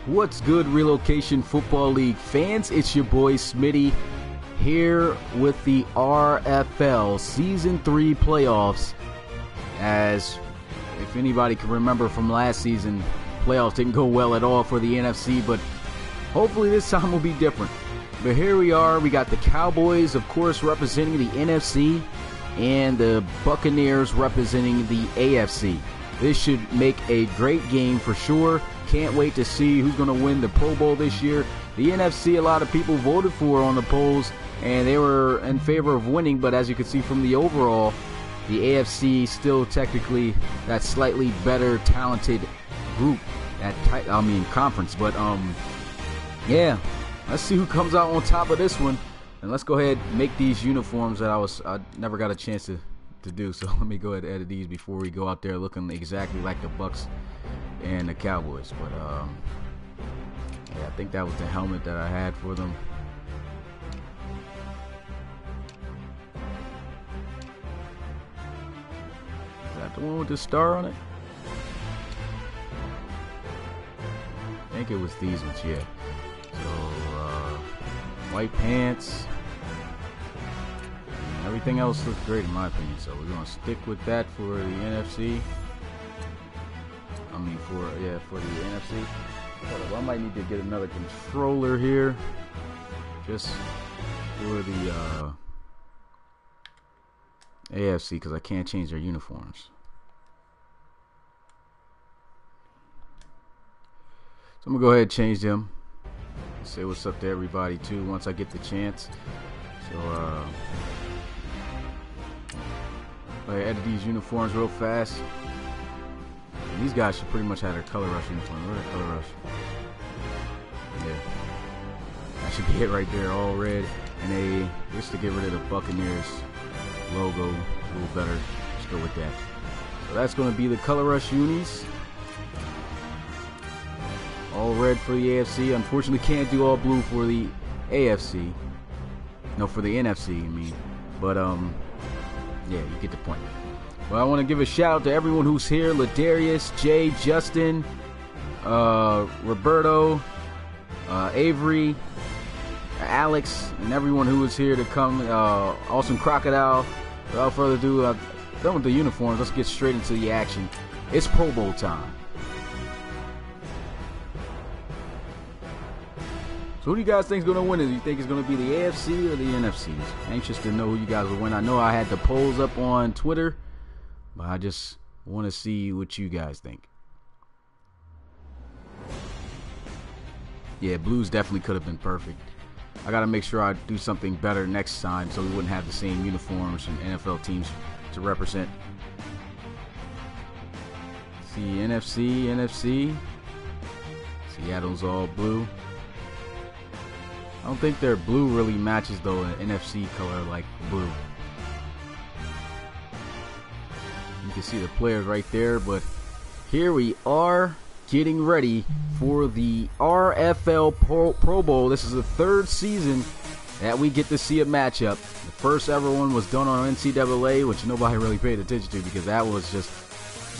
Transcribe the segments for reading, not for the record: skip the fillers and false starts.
What's good, Relocation Football League fans? It's your boy Smitty here with the RFL Season 3 playoffs. As if anybody can remember from last season, playoffs didn't go well at all for the NFC, but hopefully this time will be different. But here we are. We got the Cowboys, of course, representing the NFC, and the Buccaneers representing the AFC. This should make a great game for sure. Can't wait to see who's going to win the Pro Bowl this year. The NFC, a lot of people voted for on the polls, and they were in favor of winning. But as you can see from the overall, the AFC still technically that slightly better talented group, conference. But yeah, let's see who comes out on top of this one, and let's go ahead and make these uniforms that I never got a chance to do. So let me go ahead and edit these before we go out there looking exactly like the Bucs and the Cowboys. But yeah, I think that was the helmet that I had for them. Is that the one with the star on it? I think it was these ones, yeah. So white pants. Everything else looks great in my opinion, so we're gonna stick with that for the NFC. For the NFC. I might need to get another controller here, just for the AFC, because I can't change their uniforms. So I'm gonna go ahead and change them. Say what's up to everybody too once I get the chance. So I edit these uniforms real fast. And these guys should pretty much have their color rush uniform. Where's their color rush? Yeah, that should be it right there, all red. And just to get rid of the Buccaneers logo a little better, just go with that. So that's going to be the color rush unis. All red for the AFC. Unfortunately, can't do all blue for the AFC. No, for the NFC, I mean. But yeah, you get the point. Well, I want to give a shout out to everyone who's here: Ladarius, Jay, Justin, Roberto, Avery, Alex, and everyone who is here to come. Awesome Crocodile. Without further ado, done with the uniforms. Let's get straight into the action. It's Pro Bowl time. So who do you guys think is going to win? Do you think it's going to be the AFC or the NFC? Anxious to know who you guys will win. I know I had the polls up on Twitter, but I just want to see what you guys think. Yeah, blues definitely could have been perfect. I got to make sure I do something better next time so we wouldn't have the same uniforms and NFL teams to represent. See, NFC. Seattle's all blue. I don't think their blue really matches though an NFC color like blue. You can see the players right there, but here we are getting ready for the RFL Pro Bowl. This is the third season that we get to see a matchup. The first ever one was done on NCAA, which nobody really paid attention to because that was just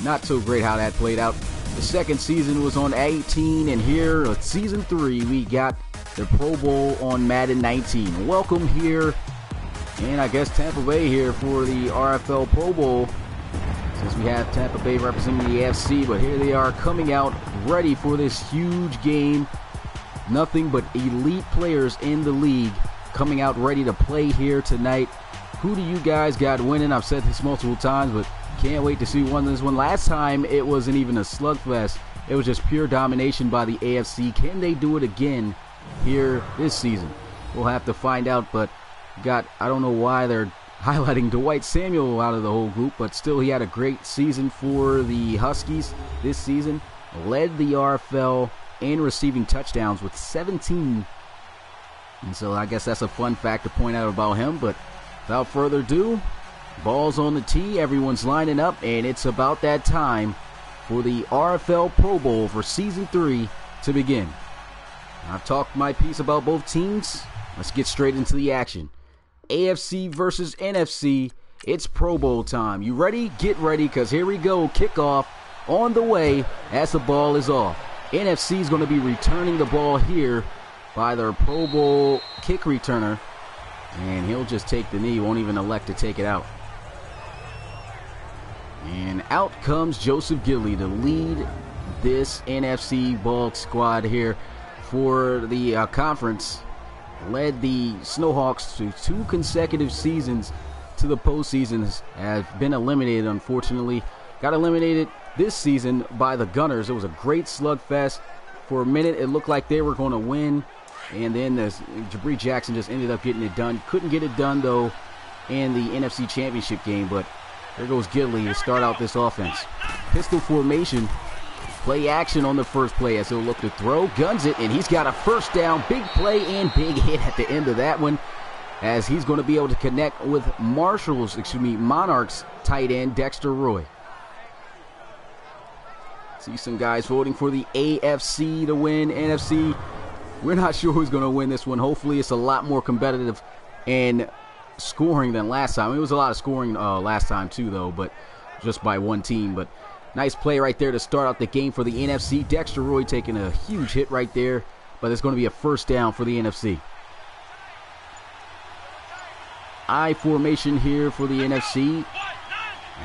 not so great how that played out. The second season was on 18, and here at season 3 we got the Pro Bowl on Madden 19. Welcome here, and I guess Tampa Bay here for the RFL Pro Bowl, since we have Tampa Bay representing the AFC. But here they are coming out ready for this huge game. Nothing but elite players in the league coming out ready to play here tonight. Who do you guys got winning? I've said this multiple times, but can't wait to see who won this one. Last time it wasn't even a slugfest. It was just pure domination by the AFC. Can they do it again here this season? We'll have to find out. But I don't know why they're highlighting Dwight Samuel out of the whole group, but still he had a great season for the Huskies this season. Led the RFL in receiving touchdowns with 17. And so I guess that's a fun fact to point out about him. But without further ado, ball's on the tee, everyone's lining up, and it's about that time for the RFL Pro Bowl for Season 3 to begin. I've talked my piece about both teams. Let's get straight into the action. AFC versus NFC. It's Pro Bowl time. You ready? Get ready, because here we go. Kickoff on the way as the ball is off. NFC is going to be returning the ball here by their Pro Bowl kick returner. And he'll just take the knee, won't even elect to take it out. And out comes Joseph Gidley to lead this NFC ball squad here for the conference. Led the Snowhawks to 2 consecutive seasons to the postseason. Has been eliminated, unfortunately. Got eliminated this season by the Gunners. It was a great slugfest. For a minute, it looked like they were going to win. And then Jabri Jackson just ended up getting it done. Couldn't get it done, though, in the NFC Championship game. But there goes Gidley to start out this offense. Pistol formation. Play action on the first play as he'll look to throw. Guns it, and he's got a first down. Big play and big hit at the end of that one, as he's going to be able to connect with Monarchs tight end Dexter Roy. See some guys voting for the AFC to win. NFC, we're not sure who's going to win this one. Hopefully it's a lot more competitive and scoring than last time. It was a lot of scoring last time too, though, but just by one team. But nice play right there to start out the game for the NFC. Dexter Roy taking a huge hit right there, but it's going to be a first down for the NFC. I formation here for the NFC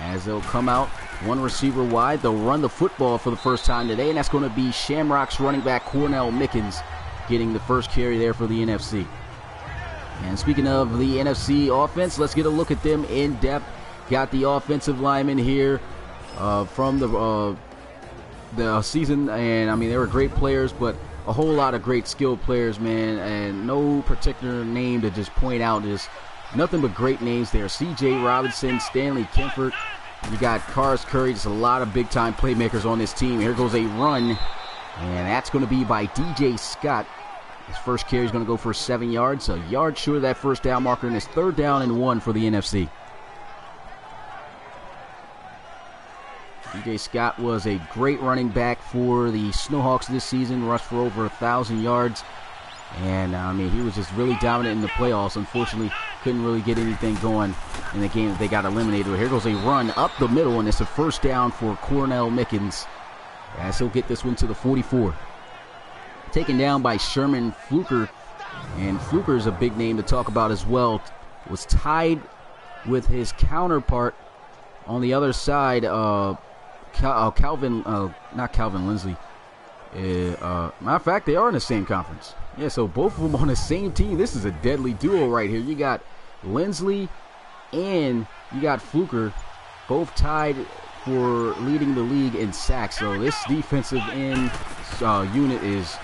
as they'll come out one receiver wide. They'll run the football for the first time today, and that's going to be Shamrock's running back Cornell Mickens getting the first carry there for the NFC. And speaking of the NFC offense, let's get a look at them in depth. Got the offensive linemen here from the season, and I mean, they were great players, but a whole lot of great skilled players, man, and no particular name to just point out. Just nothing but great names there. C.J. Robinson, Stanley Kempfert, you got Karis Curry. Just a lot of big-time playmakers on this team. Here goes a run, and that's going to be by DJ Scott. His first carry is going to go for 7 yards, a yard short of that first down marker, and it's 3rd down and 1 for the NFC. DJ Scott was a great running back for the Snowhawks this season, rushed for over 1,000 yards. And, I mean, he was just really dominant in the playoffs. Unfortunately, couldn't really get anything going in the game that they got eliminated. But here goes a run up the middle, and it's a first down for Cornell Mickens, as he'll get this one to the 44. Taken down by Sherman Fluker. And Fluker is a big name to talk about as well. Was tied with his counterpart on the other side, not Calvin Lindsley. Matter of fact, they are in the same conference. Yeah, so both of them on the same team. This is a deadly duo right here. You got Lindsley and you got Fluker, both tied for leading the league in sacks. So this defensive end unit is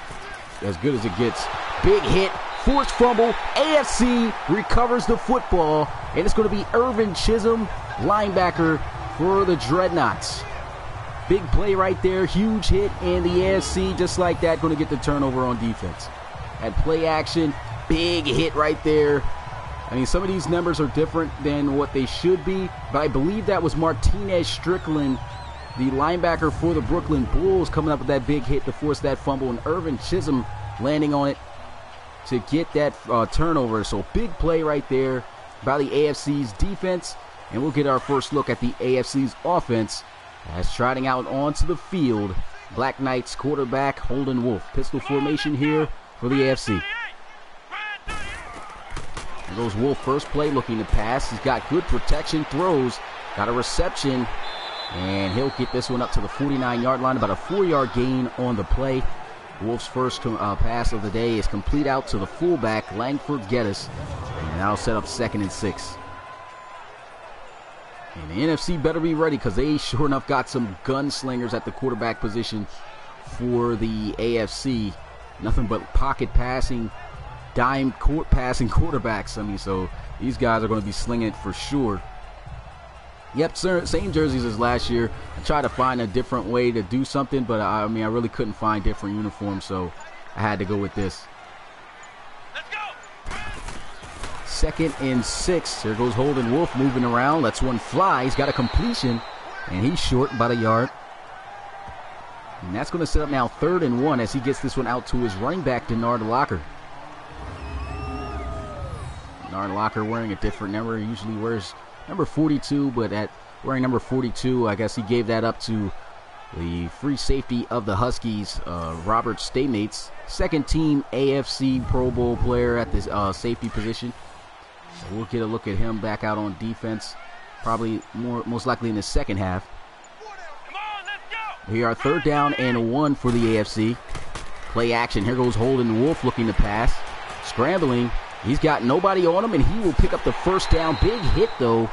as good as it gets. Big hit, forced fumble. AFC recovers the football, and it's going to be Irvin Chisholm, linebacker for the Dreadnoughts. Big play right there, huge hit, and the AFC, just like that, going to get the turnover on defense. At play action, big hit right there. I mean, some of these numbers are different than what they should be, but I believe that was Martinez Strickland, the linebacker for the Brooklyn Bulls, coming up with that big hit to force that fumble, and Irvin Chisholm landing on it to get that turnover. So big play right there by the AFC's defense, and we'll get our first look at the AFC's offense as trotting out onto the field, Black Knights quarterback Holden Wolf. Pistol formation here for the AFC. There goes Wolf, first play, looking to pass. He's got good protection, throws, got a reception, and he'll get this one up to the 49-yard line, about a 4-yard gain on the play. Wolf's first pass of the day is complete out to the fullback, Langford Geddes, and that'll set up 2nd and 6. And the NFC better be ready, because they sure enough got some gunslingers at the quarterback position for the AFC. Nothing but pocket passing, dime court passing quarterbacks. I mean, so these guys are going to be slinging it for sure. Yep, same jerseys as last year. I tried to find a different way to do something, but I mean, I really couldn't find different uniforms, so I had to go with this. Let's go. 2nd and 6. There goes Holden Wolf moving around. Lets one fly. He's got a completion, and he's short about a yard. And that's going to set up now 3rd and 1 as he gets this one out to his running back, Denard Locker. Denard Locker wearing a different number. He usually wears number 42, but at wearing number 42, I guess he gave that up to the free safety of the Huskies, Robert Staymates, second team AFC Pro Bowl player at this safety position. So we'll get a look at him back out on defense, probably most likely in the second half. Here are 3rd down and 1 for the AFC. Play action. Here goes Holden Wolf looking to pass. Scrambling. He's got nobody on him, and he will pick up the 1st down. Big hit, though.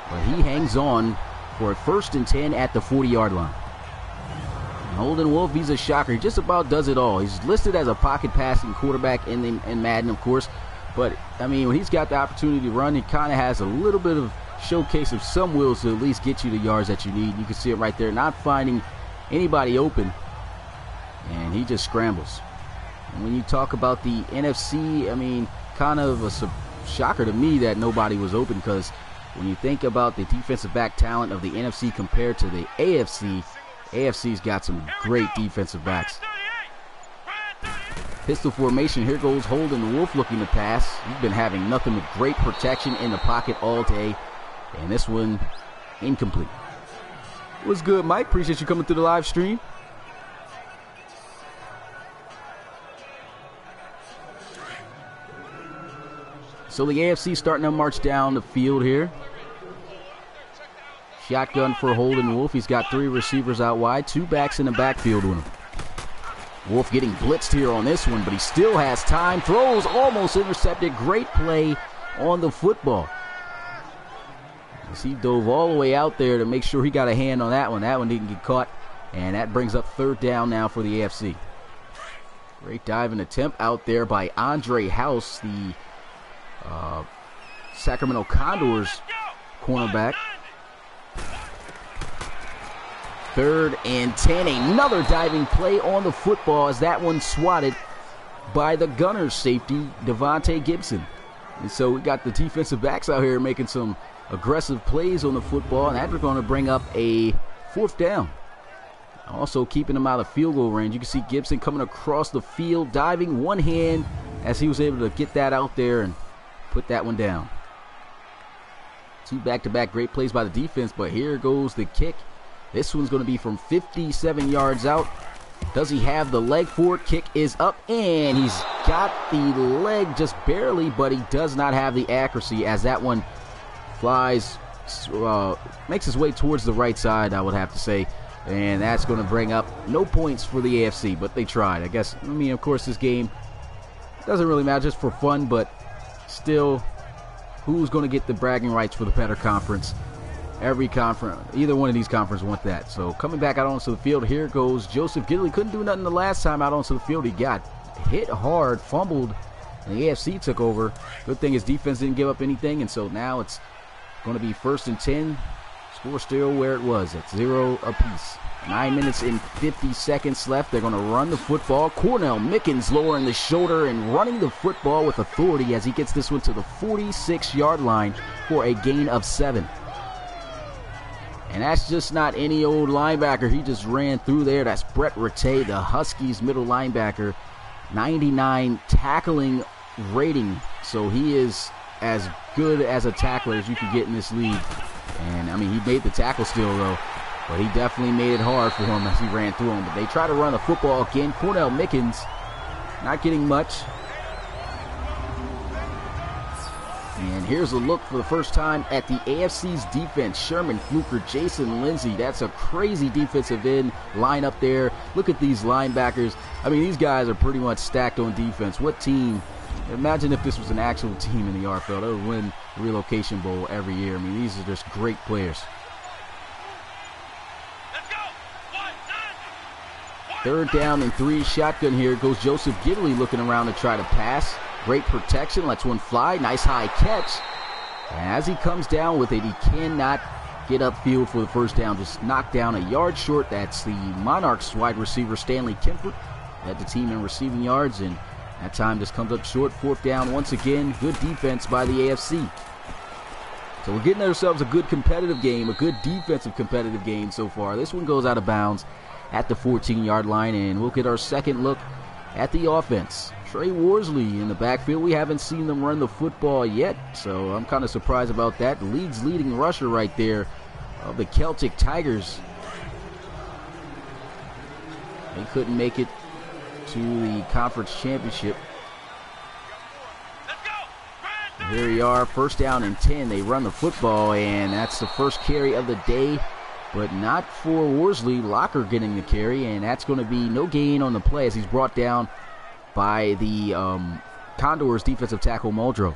But he hangs on for a 1st and 10 at the 40-yard line. And Holden Wolf, he's a shocker. He just about does it all. He's listed as a pocket passing quarterback in Madden, of course. But, I mean, when he's got the opportunity to run, he kind of has a little bit of showcase of some wheels to at least get you the yards that you need. You can see it right there, not finding anybody open, and he just scrambles. And when you talk about the NFC, I mean, kind of a shocker to me that nobody was open, because when you think about the defensive back talent of the NFC compared to the AFC's got some great defensive backs. Pistol formation. Here goes Holden Wolf looking to pass. He's been having nothing but great protection in the pocket all day. And this one, incomplete. What's good, Mike? Appreciate you coming through the live stream. So the AFC starting to march down the field here. Shotgun for Holden Wolf. He's got 3 receivers out wide, 2 backs in the backfield with him. Wolf getting blitzed here on this one, but he still has time. Throws, almost intercepted. Great play on the football. He dove all the way out there to make sure he got a hand on that one. That one didn't get caught, and that brings up 3rd down now for the AFC. Great diving attempt out there by Andre House, the Sacramento Condors cornerback. 3rd and 10. Another diving play on the football as that one swatted by the Gunners safety, Devontae Gibson. And so we got the defensive backs out here making some aggressive plays on the football, and that's going to bring up a 4th down. Also keeping them out of field goal range. You can see Gibson coming across the field, diving one hand as he was able to get that out there and put that one down. 2 back-to-back great plays by the defense, but here goes the kick. This one's going to be from 57 yards out. Does he have the leg for it? Kick is up, and he's got the leg just barely, but he does not have the accuracy as that one flies, makes his way towards the right side, I would have to say. And that's going to bring up no points for the AFC, but they tried. I guess, I mean, of course, this game doesn't really matter, just for fun, but still, who's going to get the bragging rights for the better conference? Every conference, either one of these conferences want that. So coming back out onto the field, here goes Joseph Gidley. Couldn't do nothing the last time out onto the field. He got hit hard, fumbled, and the AFC took over. Good thing his defense didn't give up anything, and so now it's going to be 1st and 10. Score still where it was at 0 apiece. 9 minutes and 50 seconds left. They're going to run the football. Cornell Mickens lowering the shoulder and running the football with authority as he gets this one to the 46-yard line for a gain of 7. And that's just not any old linebacker. He just ran through there. That's Brett Rattay, the Huskies middle linebacker. 99 tackling rating. So he is as good as a tackler as you can get in this league. And, I mean, he made the tackle still, though. But he definitely made it hard for him as he ran through him. But they try to run the football again. Cornell Mickens not getting much. And here's a look for the first time at the AFC's defense. Sherman Fluker, Jason Lindsay. That's a crazy defensive end line up there. Look at these linebackers. I mean, these guys are pretty much stacked on defense. What team? Imagine if this was an actual team in the RFL. They would win the Relocation Bowl every year. I mean, these are just great players. 3rd down and 3. Shotgun here. Goes Joseph Gidley looking around to try to pass. Great protection, lets one fly, nice high catch. And as he comes down with it, he cannot get upfield for the 1st down, just knocked down a yard short. That's the Monarchs wide receiver, Stanley Kempfert, led the team in receiving yards, and that time just comes up short. 4th down once again, good defense by the AFC. So we're getting ourselves a good competitive game, a good defensive competitive game so far. This one goes out of bounds at the 14-yard line, and we'll get our second look at the offense. Trey Worsley in the backfield. We haven't seen them run the football yet, so I'm kind of surprised about that. The league's leading rusher right there of the Celtic Tigers. They couldn't make it to the conference championship. Here we are, first down and 10. They run the football, and that's the first carry of the day, but not for Worsley. Locker getting the carry, and that's going to be no gain on the play as he's brought down by the Condors defensive tackle Muldrow.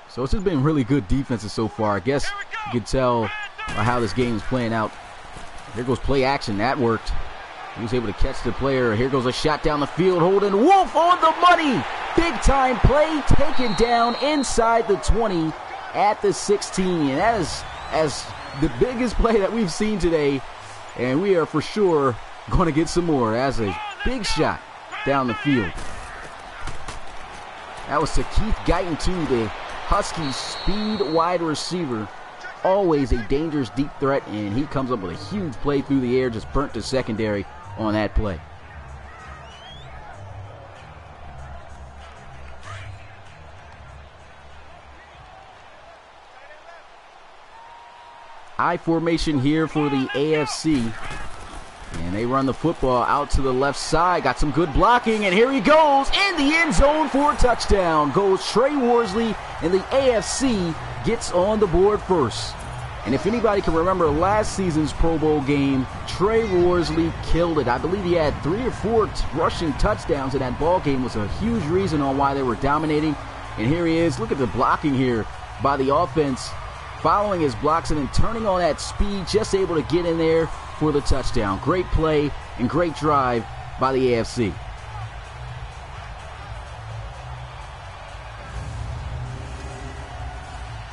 So it's just been really good defenses so far. I guess you can tell by how this game is playing out. Here goes play action. That worked. He was able to catch the player. Here goes a shot down the field. Holden Wolf on the money. Big time play taken down inside the 20 at the 16. And that is as the biggest play that we've seen today. And we are for sure going to get some more. That's a big shot down the field. That was to Keith Guyton, too, the Huskies speed wide receiver. Always a dangerous deep threat, and he comes up with a huge play through the air, just burnt the secondary on that play. I formation here for the AFC. And they run the football out to the left side. Got some good blocking, and here he goes in the end zone for a touchdown. Goes Trey Worsley, and the AFC gets on the board first. And if anybody can remember last season's Pro Bowl game, Trey Worsley killed it. I believe he had 3 or 4 rushing touchdowns in that ball game. Was a huge reason on why they were dominating. And here he is. Look at the blocking here by the offense, following his blocks and then turning on that speed, just able to get in there for the touchdown. Great play and great drive by the AFC.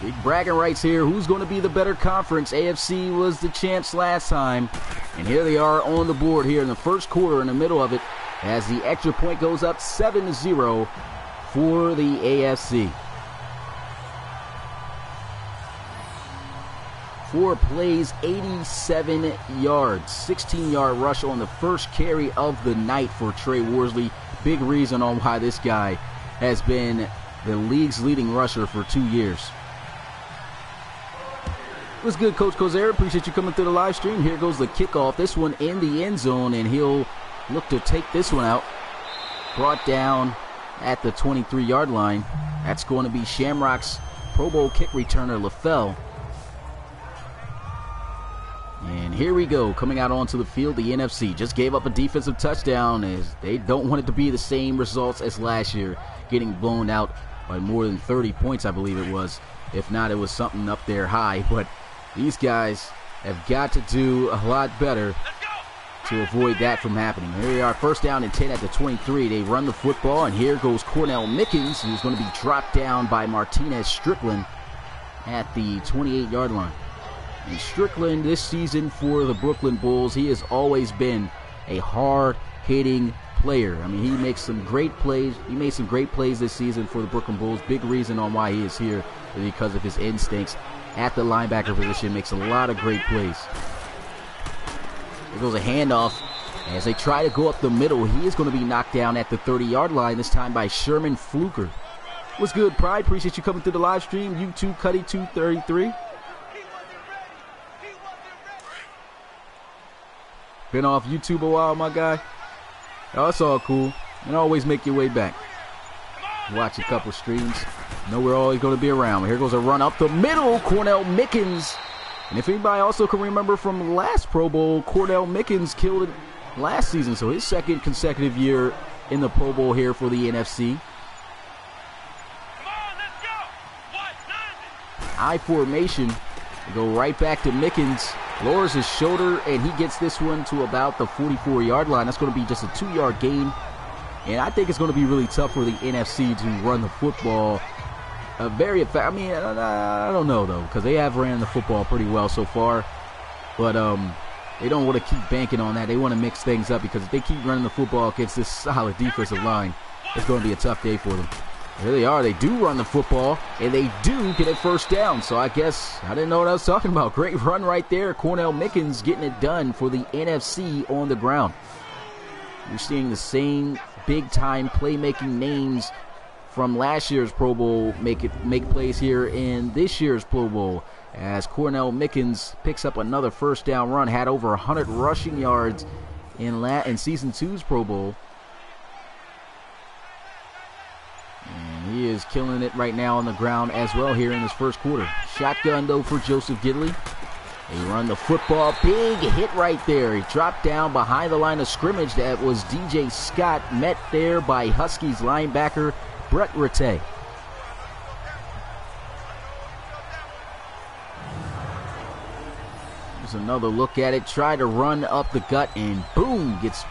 Big bragging rights here. Who's going to be the better conference? AFC was the champs last time. And here they are on the board here in the first quarter, in the middle of it, as the extra point goes up 7-0 for the AFC. 4 plays, 87 yards, 16-yard rush on the first carry of the night for Trey Worsley. Big reason on why this guy has been the league's leading rusher for 2 years. What's good, Coach Kozer? Appreciate you coming through the live stream. Here goes the kickoff. This one in the end zone, and he'll look to take this one out. Brought down at the 23-yard line. That's going to be Shamrock's Pro Bowl kick returner, LaFell. And here we go, coming out onto the field, the NFC just gave up a defensive touchdown as they don't want it to be the same results as last year, getting blown out by more than 30 points, I believe it was. If not, it was something up there high. But these guys have got to do a lot better to avoid that from happening. Here we are, first down and 10 at the 23. They run the football, and here goes Cornell Mickens, who's going to be dropped down by Martinez Strickland at the 28-yard line. And Strickland this season for the Brooklyn Bulls, he has always been a hard-hitting player. I mean, he makes some great plays. He made some great plays this season for the Brooklyn Bulls. Big reason on why he is here is because of his instincts at the linebacker position. Makes a lot of great plays. There goes a handoff as they try to go up the middle. He is going to be knocked down at the 30-yard line, this time by Sherman Fluker. What's good, Pride? Appreciate you coming through the live stream. YouTube Cuddy 233. Been off YouTube a while, my guy. Oh, it's all cool. And always make your way back. Watch a couple streams. Know we're always going to be around. Here goes a run up the middle. Cornell Mickens. And if anybody also can remember from last Pro Bowl, Cornell Mickens killed it last season. So his second consecutive year in the Pro Bowl here for the NFC. I formation. We go right back to Mickens. Lowers his shoulder, and he gets this one to about the 44-yard line. That's going to be just a 2-yard gain. And I think it's going to be really tough for the NFC to run the football very effective. I mean, I don't know, though, because they have ran the football pretty well so far. But they don't want to keep banking on that. They want to mix things up, because if they keep running the football against this solid defensive line, it's going to be a tough day for them. Here they are. They do run the football, and they do get it first down. So I guess I didn't know what I was talking about. Great run right there. Cornell Mickens getting it done for the NFC on the ground. You're seeing the same big-time playmaking names from last year's Pro Bowl make plays here in this year's Pro Bowl. as Cornell Mickens picks up another first down run. Had over 100 rushing yards in Season 2's Pro Bowl. And he is killing it right now on the ground as well here in his first quarter. Shotgun, though, for Joseph Gidley. They run the football. Big hit right there. He dropped down behind the line of scrimmage. That was DJ Scott, met there by Huskies linebacker Brett Rattay. There's another look at it. Try to run up the gut, and boom, gets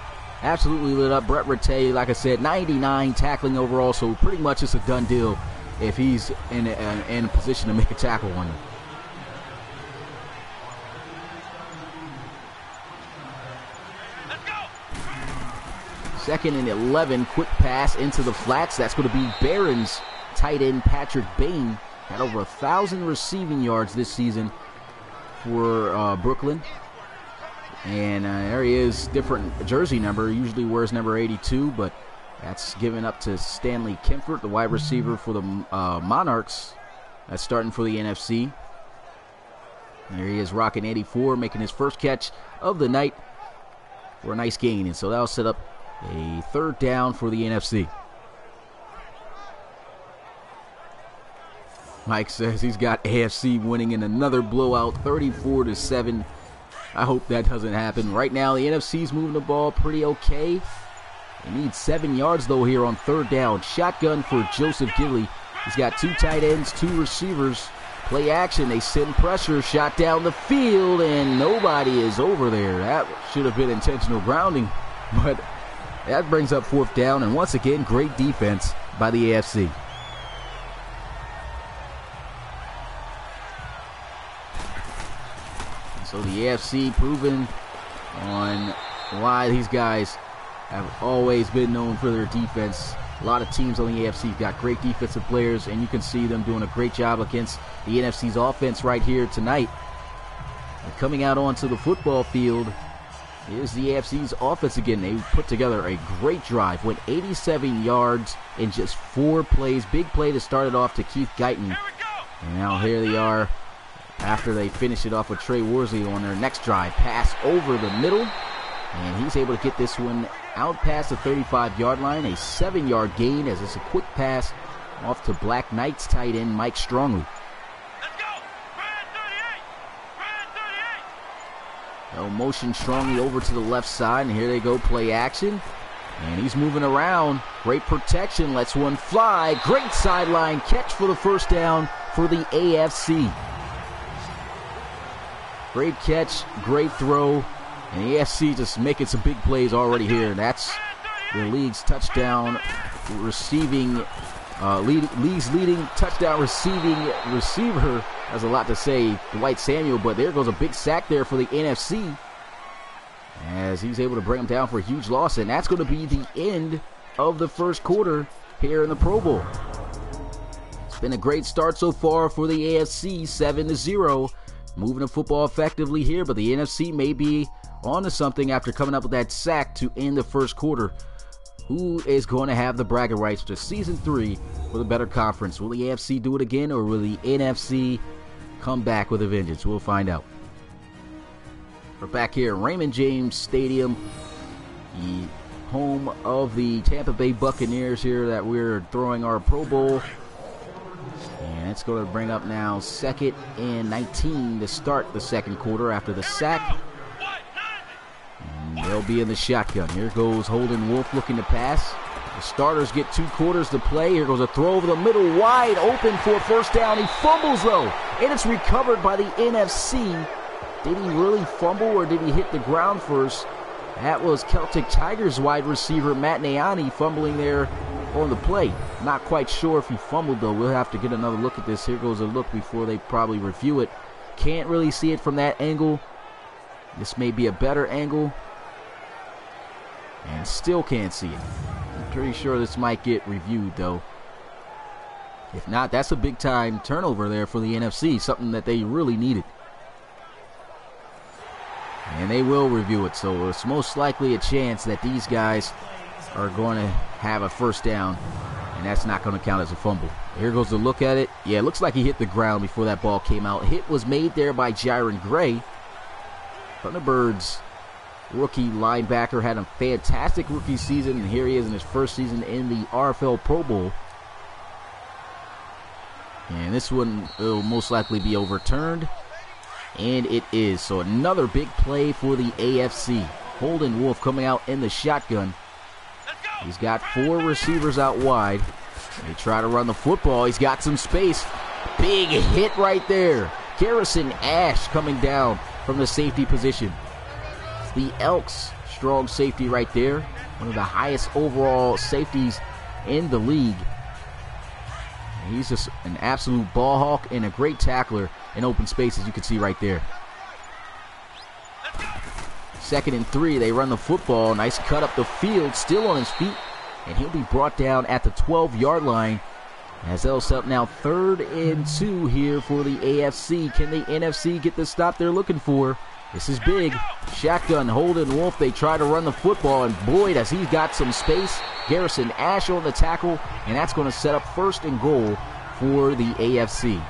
absolutely lit up. Brett Rattay, like I said, 99 tackling overall, so pretty much it's a done deal if he's in a position to make a tackle on him. Second and 11, quick pass into the flats. That's going to be Barron's tight end Patrick Bain. Had over 1,000 receiving yards this season for Brooklyn. And there he is, different jersey number. Usually wears number 82, but that's given up to Stanley Kempfert, the wide receiver for the Monarchs. That's starting for the NFC. There he is, rocking 84, making his first catch of the night for a nice gain. And so that'll set up a third down for the NFC. Mike says he's got AFC winning in another blowout, 34-7. I hope that doesn't happen. Right now, the NFC's moving the ball pretty okay. They need 7 yards, though, here on third down. Shotgun for Joseph Gidley. He's got 2 tight ends, 2 receivers. Play action. They send pressure. Shot down the field, and nobody is over there. That should have been intentional grounding, but that brings up fourth down, and once again, great defense by the AFC. So the AFC proving on why these guys have always been known for their defense. A lot of teams on the AFC got great defensive players, and you can see them doing a great job against the NFC's offense right here tonight. And coming out onto the football field is the AFC's offense again. They put together a great drive, went 87 yards in just 4 plays. Big play to start it off to Keith Guyton. And now here they are after they finish it off with Trey Worsley on their next drive. Pass over the middle, and he's able to get this one out past the 35-yard line. A 7-yard gain as it's a quick pass off to Black Knights tight end Mike Strongley. They'll motion Strongley over to the left side, and here they go, play action. And he's moving around. Great protection, lets one fly. Great sideline catch for the first down for the AFC. Great catch, great throw. And the AFC just making some big plays already here. That's the league's touchdown receiving, league's leading touchdown receiving receiver. That's a lot to say, Dwight Samuel, but there goes a big sack there for the NFC as he's able to bring him down for a huge loss, and that's going to be the end of the first quarter here in the Pro Bowl. It's been a great start so far for the AFC, 7-0, moving the football effectively here, but the NFC may be onto something after coming up with that sack to end the first quarter. Who is going to have the bragging rights to Season 3 for the better conference? Will the AFC do it again, or will the NFC come back with a vengeance? We'll find out. We're back here at Raymond James Stadium, the home of the Tampa Bay Buccaneers here that we're throwing our Pro Bowl. And it's going to bring up now 2nd and 19 to start the second quarter after the sack. And they'll be in the shotgun. Here goes Holden Wolf looking to pass. The starters get 2 quarters to play. Here goes a throw over the middle, wide open for a first down. He fumbles, though, and it's recovered by the NFC. Did he really fumble, or did he hit the ground first? That was Celtic Tigers wide receiver Matt Nayani fumbling there on the play. Not quite sure if he fumbled, though. We'll have to get another look at this. Here goes a look before they probably review it. Can't really see it from that angle. This may be a better angle. And still can't see it. I'm pretty sure this might get reviewed, though. If not, that's a big-time turnover there for the NFC, something that they really needed. And they will review it, so it's most likely a chance that these guys are going to have a first down and that's not going to count as a fumble. Here goes the look at it. Yeah, it looks like he hit the ground before that ball came out. Hit was made there by Jiren Gray. Thunderbirds rookie linebacker had a fantastic rookie season, and here he is in his first season in the RFL Pro Bowl. And this one will most likely be overturned, and it is. So another big play for the AFC. Holden Wolf coming out in the shotgun. He's got 4 receivers out wide. They try to run the football. He's got some space. Big hit right there. Garrison Ash coming down from the safety position. It's the Elks strong safety right there. One of the highest overall safeties in the league. And he's just an absolute ball hawk and a great tackler in open space, as you can see right there. 2nd and 3, they run the football. Nice cut up the field, still on his feet. And he'll be brought down at the 12-yard line. As they'll set up now 3rd and 2 here for the AFC. Can the NFC get the stop they're looking for? This is big. Shotgun, Holden Wolf. They try to run the football, and boy, does he got some space. Garrison Ash on the tackle, and that's going to set up 1st and goal for the AFC.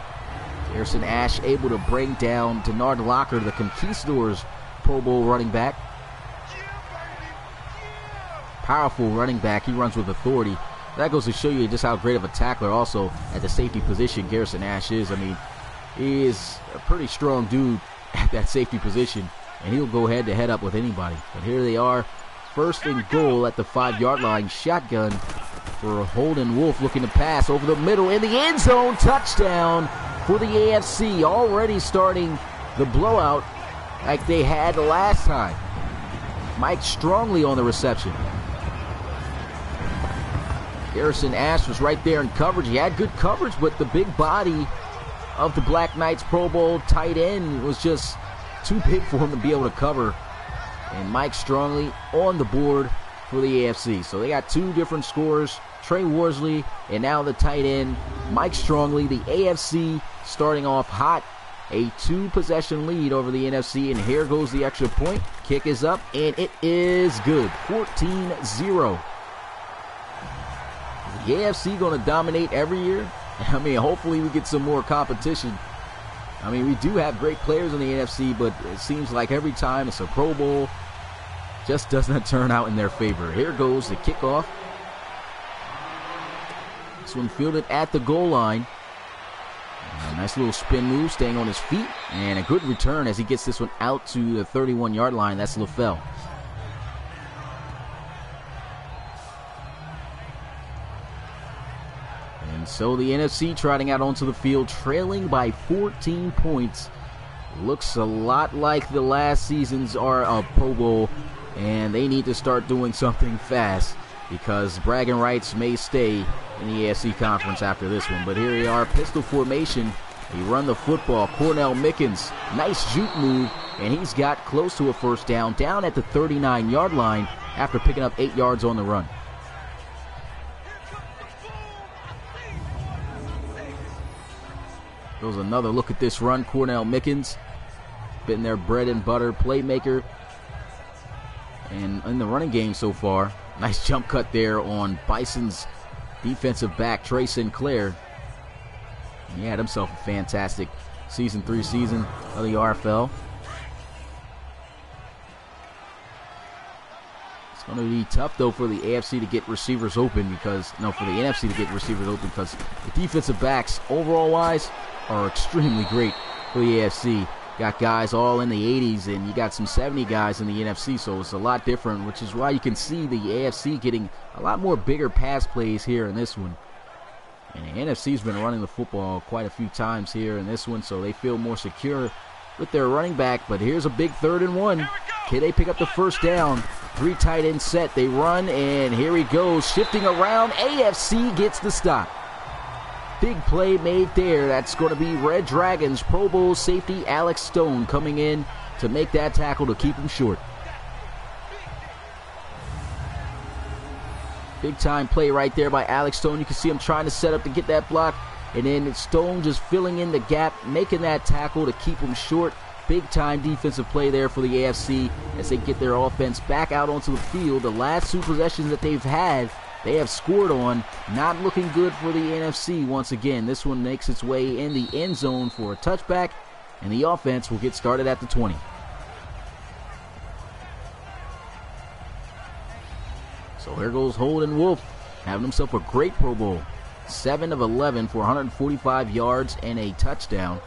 Garrison Ash able to bring down Denard Locker, the Conquistadors Pro Bowl running back. Powerful running back. He runs with authority. That goes to show you just how great of a tackler also at the safety position Garrison Ash is. I mean, he is a pretty strong dude at that safety position, and he'll go head to head up with anybody. But here they are, 1st and goal at the 5-yard line. Shotgun for Holden Wolf, looking to pass over the middle in the end zone. Touchdown for the AFC. Already starting the blowout like they had the last time. Mike Strongly on the reception. Garrison Ash was right there in coverage. He had good coverage, but the big body of the Black Knights Pro Bowl tight end was just too big for him to be able to cover. And Mike Strongly on the board for the AFC. So they got 2 different scorers, Trey Worsley and now the tight end, Mike Strongly. The AFC starting off hot. A 2-possession lead over the NFC, and here goes the extra point. Kick is up, and it is good. 14-0. The AFC going to dominate every year? I mean, hopefully we get some more competition. I mean, we do have great players in the NFC, but it seems like every time it's a Pro Bowl, just doesn't turn out in their favor. Here goes the kickoff. This one fielded at the goal line. A nice little spin move, staying on his feet, and a good return as he gets this one out to the 31-yard line. That's LaFell. And so the NFC trotting out onto the field, trailing by 14 points. Looks a lot like the last season's Pro Bowl, and they need to start doing something fast because bragging rights may stay in the AFC Conference after this one. But here we are, pistol formation. They run the football. Cornell Mickens, nice juke move, and he's got close to a 1st down at the 39-yard line after picking up 8 yards on the run. There's another look at this run. Cornell Mickens, been their bread and butter playmaker, and in the running game so far. Nice jump cut there on Bison's defensive back, Trey Sinclair. He had himself a fantastic season 3 season of the RFL. It's going to be tough, though, for the AFC to get receivers open because, no, for the NFC to get receivers open because the defensive backs, overall-wise, are extremely great for the AFC. Got guys all in the 80s, and you got some 70 guys in the NFC, so it's a lot different, which is why you can see the AFC getting a lot more bigger pass plays here in this one. And the NFC's been running the football quite a few times here in this one, so they feel more secure with their running back. But here's a big 3rd and 1. Can they pick up the 1st down? 3 tight end set. They run, and here he goes, shifting around. AFC gets the stop. Big play made there. That's going to be Red Dragons Pro Bowl safety Alex Stone coming in to make that tackle to keep him short. Big time play right there by Alex Stone. You can see him trying to set up to get that block, and then Stone just filling in the gap, making that tackle to keep him short. Big time defensive play there for the AFC as they get their offense back out onto the field. The last 2 possessions that they've had they have scored on. Not looking good for the NFC once again. This one makes its way in the end zone for a touchback, and the offense will get started at the 20. So here goes Holden Wolf, having himself a great Pro Bowl. 7 of 11 for 145 yards and a touchdown.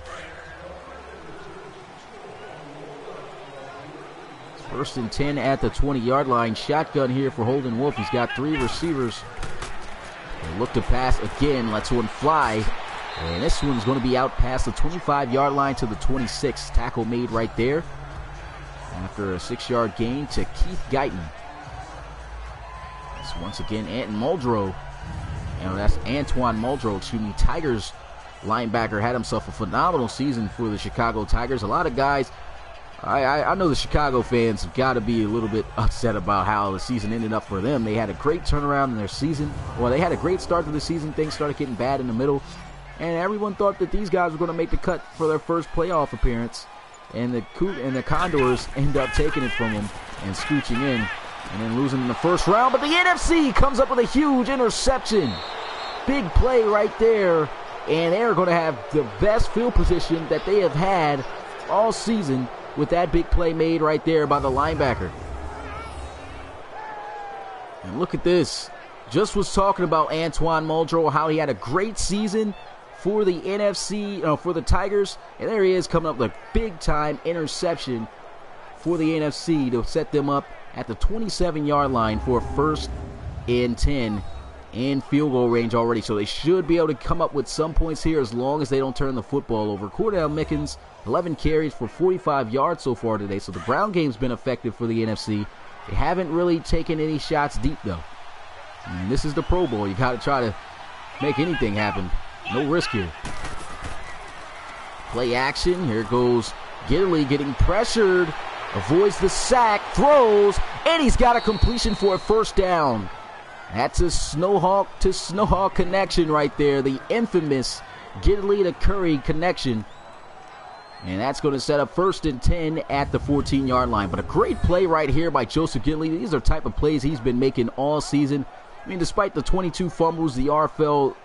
First and 10 at the 20-yard line. Shotgun here for Holden Wolf. He's got 3 receivers. They look to pass again. Lets one fly. And this one's going to be out past the 25-yard line to the 26. Tackle made right there. After a 6-yard gain to Keith Guyton. It's once again Anton Muldrow. And that's Antoine Muldrow, excuse me. Tigers linebacker had himself a phenomenal season for the Chicago Tigers. A lot of guys... I know the Chicago fans have got to be a little bit upset about how the season ended up for them. They had a great turnaround in their season. Well, they had a great start to the season. Things started getting bad in the middle. And everyone thought that these guys were going to make the cut for their first playoff appearance. And the Condors end up taking it from them and scooching in. And then losing in the first round. But the NFC comes up with a huge interception. Big play right there. And they're going to have the best field position that they have had all season, with that big play made right there by the linebacker. And look at this. Just was talking about Antoine Muldrow, how he had a great season for the for the Tigers. And there he is coming up with a big-time interception for the NFC to set them up at the 27-yard line for a 1st and 10 in field goal range already. So they should be able to come up with some points here as long as they don't turn the football over. Cordell Mickens, 11 carries for 45 yards so far today. So the ground game's been effective for the NFC. They haven't really taken any shots deep, though. And this is the Pro Bowl. You got to try to make anything happen. No risk here. Play action. Here goes Gidley getting pressured. Avoids the sack. Throws. And he's got a completion for a 1st down. That's a Snowhawk to Snowhawk connection right there. The infamous Gidley to Curry connection. And that's going to set up 1st and 10 at the 14-yard line. But a great play right here by Joseph Gidley. These are the type of plays he's been making all season. I mean, despite the 22 fumbles, the RFL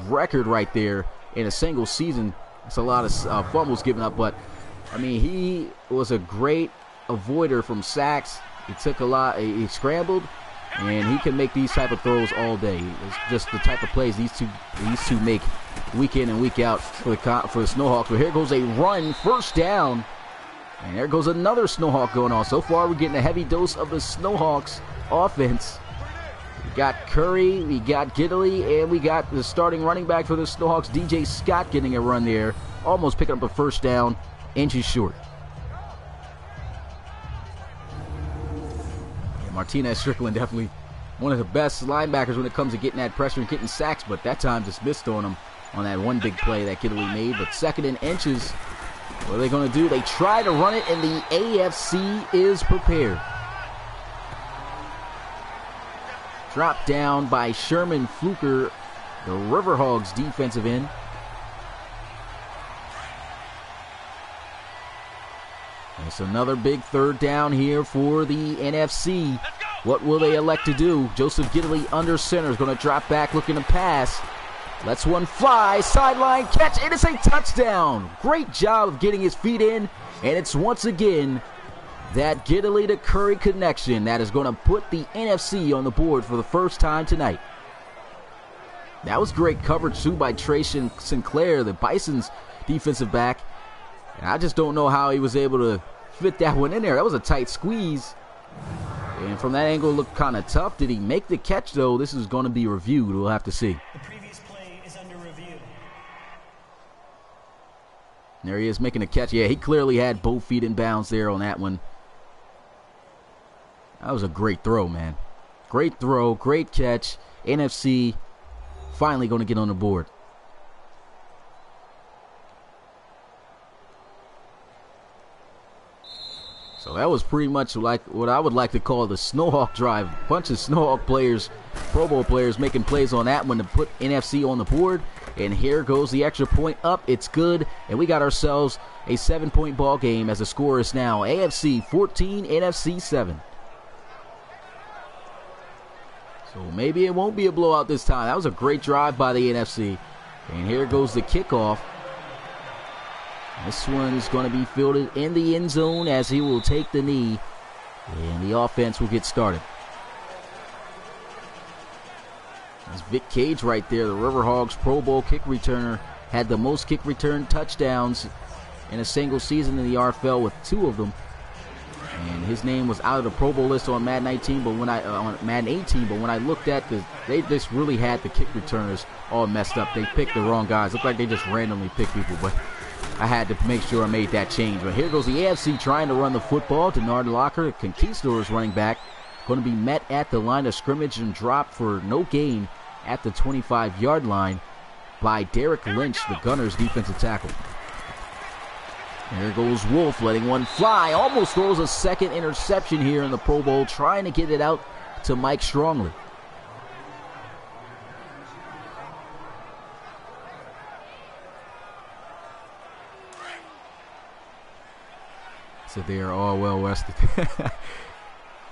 record right there in a single season. It's a lot of fumbles given up. But, I mean, he was a great avoider from sacks. He took a lot. He scrambled. And he can make these type of throws all day. It's just the type of plays these two make week in and week out for the Snowhawks. But here goes a run, 1st down. And there goes another Snowhawk going on. So far, we're getting a heavy dose of the Snowhawks offense. We got Curry, we got Gidley, and we got the starting running back for the Snowhawks, DJ Scott, getting a run there. Almost picking up a 1st down, inches short. Martinez Strickland, definitely one of the best linebackers when it comes to getting that pressure and getting sacks, but that time just missed on him on that one big play that Gidley made. But 2nd and inches, what are they going to do? They try to run it, and the AFC is prepared. Dropped down by Sherman Fluker, the Riverhogs defensive end. It's another big 3rd down here for the NFC. What will they elect to do? Joseph Gidley under center is going to drop back looking to pass. Lets one fly. Sideline catch. It is a touchdown. Great job of getting his feet in. And it's once again that Gidley to Curry connection that is going to put the NFC on the board for the first time tonight. That was great coverage too by Tracian Sinclair, the Bison's defensive back. And I just don't know how he was able to fit that one in there. That was a tight squeeze. And from that angle, it looked kind of tough. Did he make the catch, though? This is going to be reviewed. We'll have to see. The previous play is under review. There he is making a catch. Yeah, he clearly had both feet in bounds there on that one. That was a great throw, man. Great throw, great catch. NFC finally going to get on the board. So that was pretty much like what I would like to call the Snowhawk drive. A bunch of Snowhawk players, Pro Bowl players, making plays on that one to put NFC on the board. And here goes the extra point up. It's good. And we got ourselves a 7-point ball game as the score is now AFC 14, NFC 7. So maybe it won't be a blowout this time. That was a great drive by the NFC. And here goes the kickoff. This one's going to be fielded in the end zone as he will take the knee. And the offense will get started. That's Vic Cage right there, the Riverhogs Pro Bowl kick returner. Had the most kick return touchdowns in a single season in the RFL with 2 of them. And his name was out of the Pro Bowl list on Madden 19, but when on Madden 18, but when I looked at they just really had the kick returners all messed up. They picked the wrong guys. Looked like they just randomly picked people, but I had to make sure I made that change. But here goes the AFC trying to run the football. Denard Locker, Conquistadors running back, going to be met at the line of scrimmage and dropped for no gain at the 25-yard line by Derek Lynch, the Gunners defensive tackle. There goes Wolf, letting one fly. Almost throws a second interception here in the Pro Bowl, trying to get it out to Mike Strongley. So they are all well rested.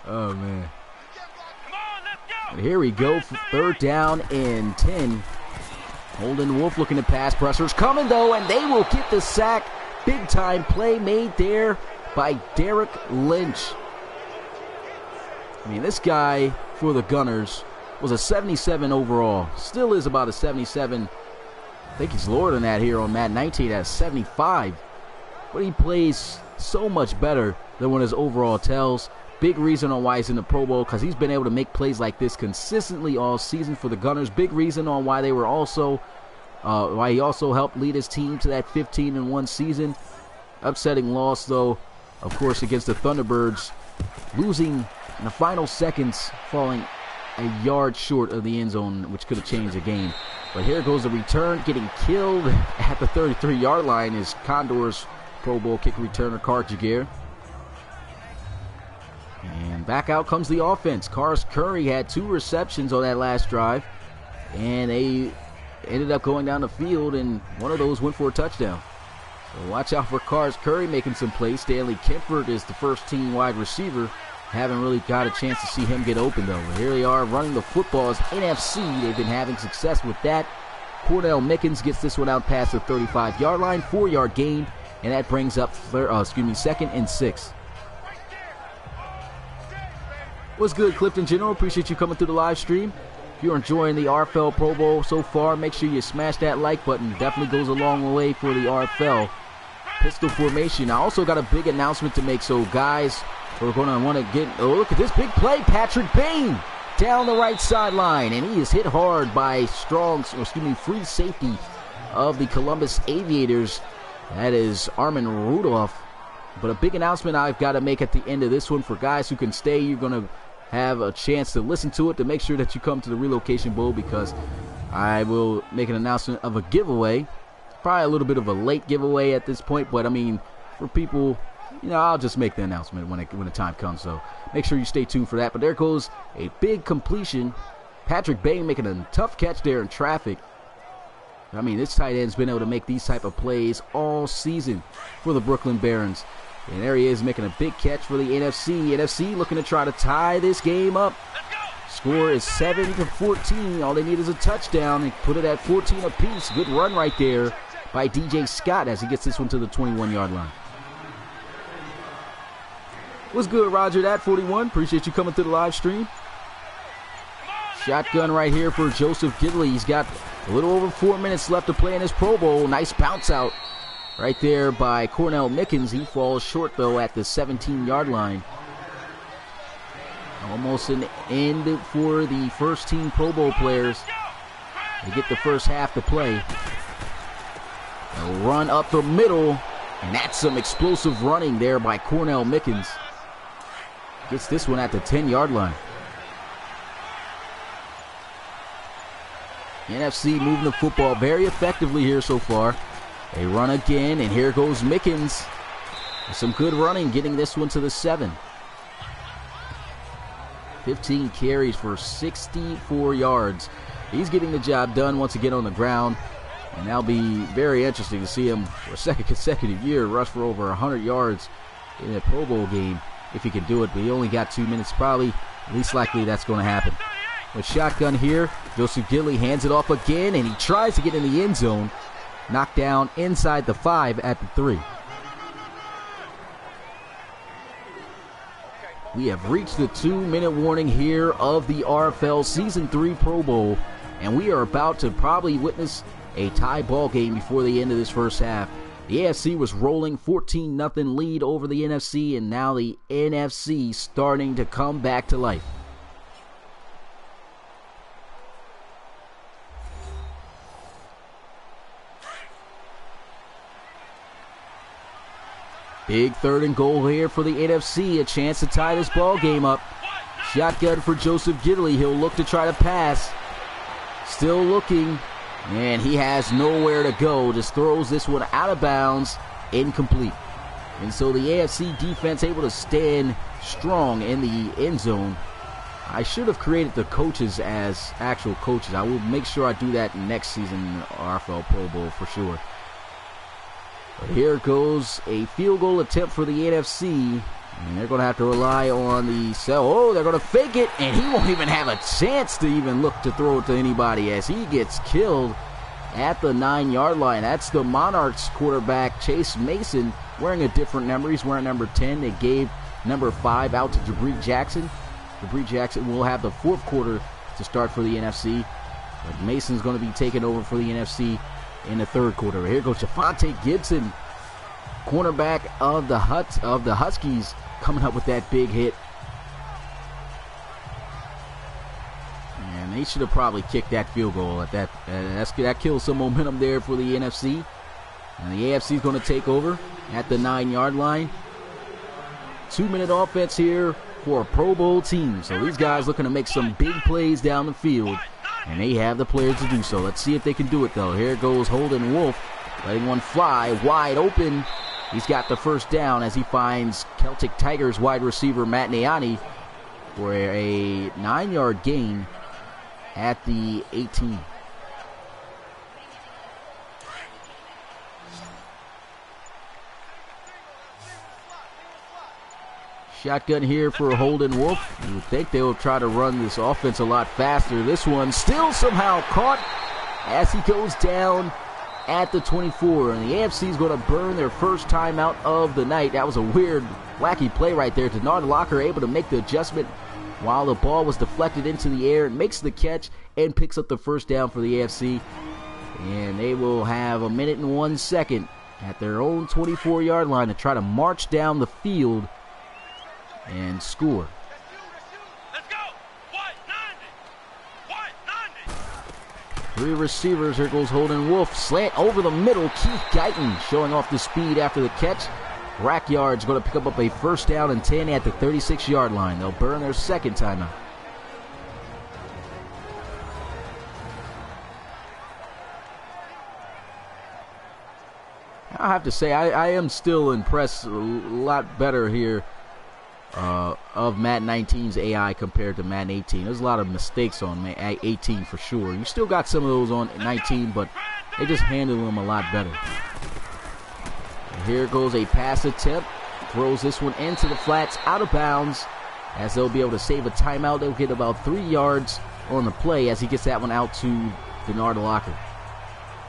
Oh, man. And here we go, 3rd down and 10. Holden Wolf looking to pass. Pressure's coming, though, and they will get the sack. Big-time play made there by Derek Lynch. I mean, this guy for the Gunners was a 77 overall. Still is about a 77. I think he's lower than that here on Madden 19 at 75. But he plays so much better than what his overall tells. Big reason on why he's in the Pro Bowl, because he's been able to make plays like this consistently all season for the Gunners. Big reason on why they were also why he also helped lead his team to that 15-1 season. Upsetting loss, though, of course, against the Thunderbirds, losing in the final seconds, falling a yard short of the end zone, which could have changed the game. But here goes the return, getting killed at the 33-yard line is Condors Pro Bowl kick returner Carjaguer. And back out comes the offense. Cars Curry had 2 receptions on that last drive, and they ended up going down the field, and one of those went for a touchdown. So watch out for Cars Curry making some plays. Stanley Kempford is the first-team wide receiver. Haven't really got a chance to see him get open, though. But here they are running the football as NFC. They've been having success with that. Cornell Mickens gets this one out past the 35-yard line, 4-yard gain, and that brings up 2nd and 6. What's good, Clifton General? Appreciate you coming through the live stream. If you're enjoying the RFL Pro Bowl so far, make sure you smash that like button. Definitely goes a long way for the RFL. Pistol formation. I also got a big announcement to make, so guys, we're going to want to get... Oh, look at this big play. Patrick Bain down the right sideline, and he is hit hard by free safety of the Columbus Aviators. That is Armin Rudolph. But a big announcement I've got to make at the end of this one for guys who can stay. You're going to have a chance to listen to it, to make sure that you come to the Relocation Bowl, because I will make an announcement of a giveaway. Probably a little bit of a late giveaway at this point, but I mean, for people, you know, I'll just make the announcement when the time comes. So make sure you stay tuned for that. But there goes a big completion. Patrick Bain making a tough catch there in traffic. I mean, this tight end's been able to make these type of plays all season for the Brooklyn Barons. And there he is making a big catch for the NFC. NFC looking to try to tie this game up. Score is 7-14. All they need is a touchdown and put it at 14 apiece. Good run right there by DJ Scott as he gets this one to the 21-yard line. What's good, Roger? That 41. Appreciate you coming through the live stream. Shotgun right here for Joseph Gidley. He's got a little over 4 minutes left to play in his Pro Bowl. Nice bounce out right there by Cornell Mickens. He falls short, though, at the 17-yard line. Almost an end for the first-team Pro Bowl players. They get the first half to play. A run up the middle, and that's some explosive running there by Cornell Mickens. Gets this one at the 10-yard line. NFC moving the football very effectively here so far. They run again, and here goes Mickens. Some good running, getting this one to the 7. 15 carries for 64 yards. He's getting the job done once again on the ground, and that'll be very interesting to see him for a second consecutive year rush for over 100 yards in a Pro Bowl game, if he can do it. But he only got 2 minutes, probably. Least likely that's going to happen. with shotgun here. Joseph Gidley hands it off again, and he tries to get in the end zone. Knocked down inside the 5 at the 3. We have reached the 2-minute warning here of the RFL Season 3 Pro Bowl, and we are about to probably witness a tie ball game before the end of this first half. The AFC was rolling 14-0 lead over the NFC, and now the NFC starting to come back to life. Big 3rd and goal here for the NFC. A chance to tie this ball game up. Shotgun for Joseph Gidley. He'll look to try to pass. Still looking. And he has nowhere to go. Just throws this one out of bounds. Incomplete. And so the AFC defense able to stand strong in the end zone. I should have created the coaches as actual coaches. I will make sure I do that next season in the RFL Pro Bowl for sure. But here goes a field goal attempt for the NFC. And they're going to have to rely on the cell. Oh, they're going to fake it. And he won't even have a chance to even look to throw it to anybody as he gets killed at the 9-yard line. That's the Monarchs quarterback, Chase Mason, wearing a different number. He's wearing number 10. They gave number 5 out to Jabri Jackson. Jabri Jackson will have the 4th quarter to start for the NFC. But Mason's going to be taking over for the NFC in the 3rd quarter. Here goes Javonte Gibson, cornerback of the Huskies, coming up with that big hit. And they should have probably kicked that field goal at that. That kills some momentum there for the NFC. And the AFC is going to take over at the 9-yard line. 2-minute offense here for a Pro Bowl team. So these guys looking to make some big plays down the field. And they have the players to do so. Let's see if they can do it, though. Here goes Holden Wolf, letting one fly wide open. He's got the first down as he finds Celtic Tigers wide receiver Matt Niani for a 9-yard gain at the 18. Shotgun here for Holden Wolf. You would think they will try to run this offense a lot faster. This one still somehow caught as he goes down at the 24. And the AFC is going to burn their first timeout of the night. That was a weird, wacky play right there. Denard Locker able to make the adjustment while the ball was deflected into the air. Makes the catch and picks up the first down for the AFC. And they will have a minute and 1 second at their own 24-yard line to try to march down the field and score. Let's go. 190. 3 receivers. Here goes Holden Wolf. Slant over the middle. Keith Guyton showing off the speed after the catch. Rackyard's going to pick up a first down and 10 at the 36-yard line. They'll burn their second timeout. I have to say, I am still impressed a lot better here of Madden 19's AI compared to Madden 18. There's a lot of mistakes on 18 for sure. You still got some of those on 19, but they just handle them a lot better. And here goes a pass attempt. Throws this one into the flats, out of bounds, as they'll be able to save a timeout. They'll get about 3 yards on the play as he gets that one out to Denard Locker.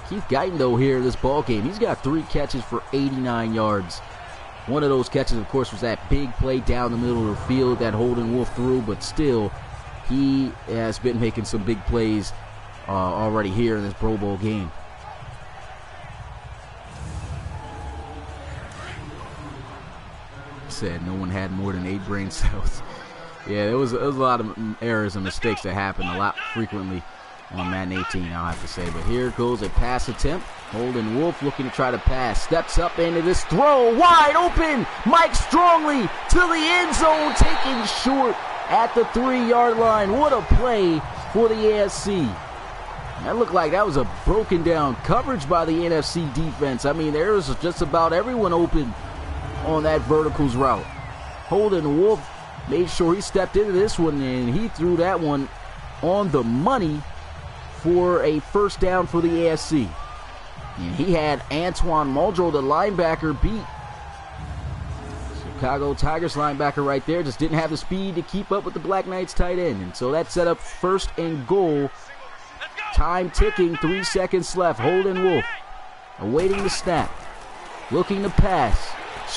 Keith Guyton, though, here in this ball game, he's got 3 catches for 89 yards. One of those catches, of course, was that big play down the middle of the field that Holden Wolf threw, but still, he has been making some big plays already here in this Pro Bowl game. Said no one had more than 8 brain cells. Yeah, there was a lot of errors and mistakes that happened a lot frequently on Madden 18, I'll have to say. But here goes a pass attempt. Holden Wolf looking to try to pass. Steps up into this throw. Wide open. Mike Strongly to the end zone. Taken short at the 3-yard line. What a play for the AFC. That looked like that was a broken down coverage by the NFC defense. I mean, there was just about everyone open on that verticals route. Holden Wolf made sure he stepped into this one, and he threw that one on the money for a first down for the AFC. And he had Antoine Muldrow, the linebacker, beat. So Chicago Tigers linebacker right there just didn't have the speed to keep up with the Black Knights tight end. And so that set up first and goal. Time ticking, 3 seconds left. Holden Wolf awaiting the snap. Looking to pass.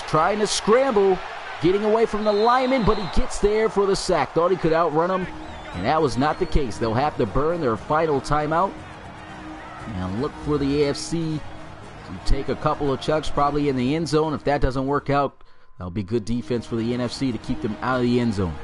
Trying to scramble. Getting away from the lineman, but he gets there for the sack. Thought he could outrun him, and that was not the case. They'll have to burn their final timeout. And look for the AFC to take a couple of chucks, probably in the end zone. If that doesn't work out, that'll be good defense for the NFC to keep them out of the end zone.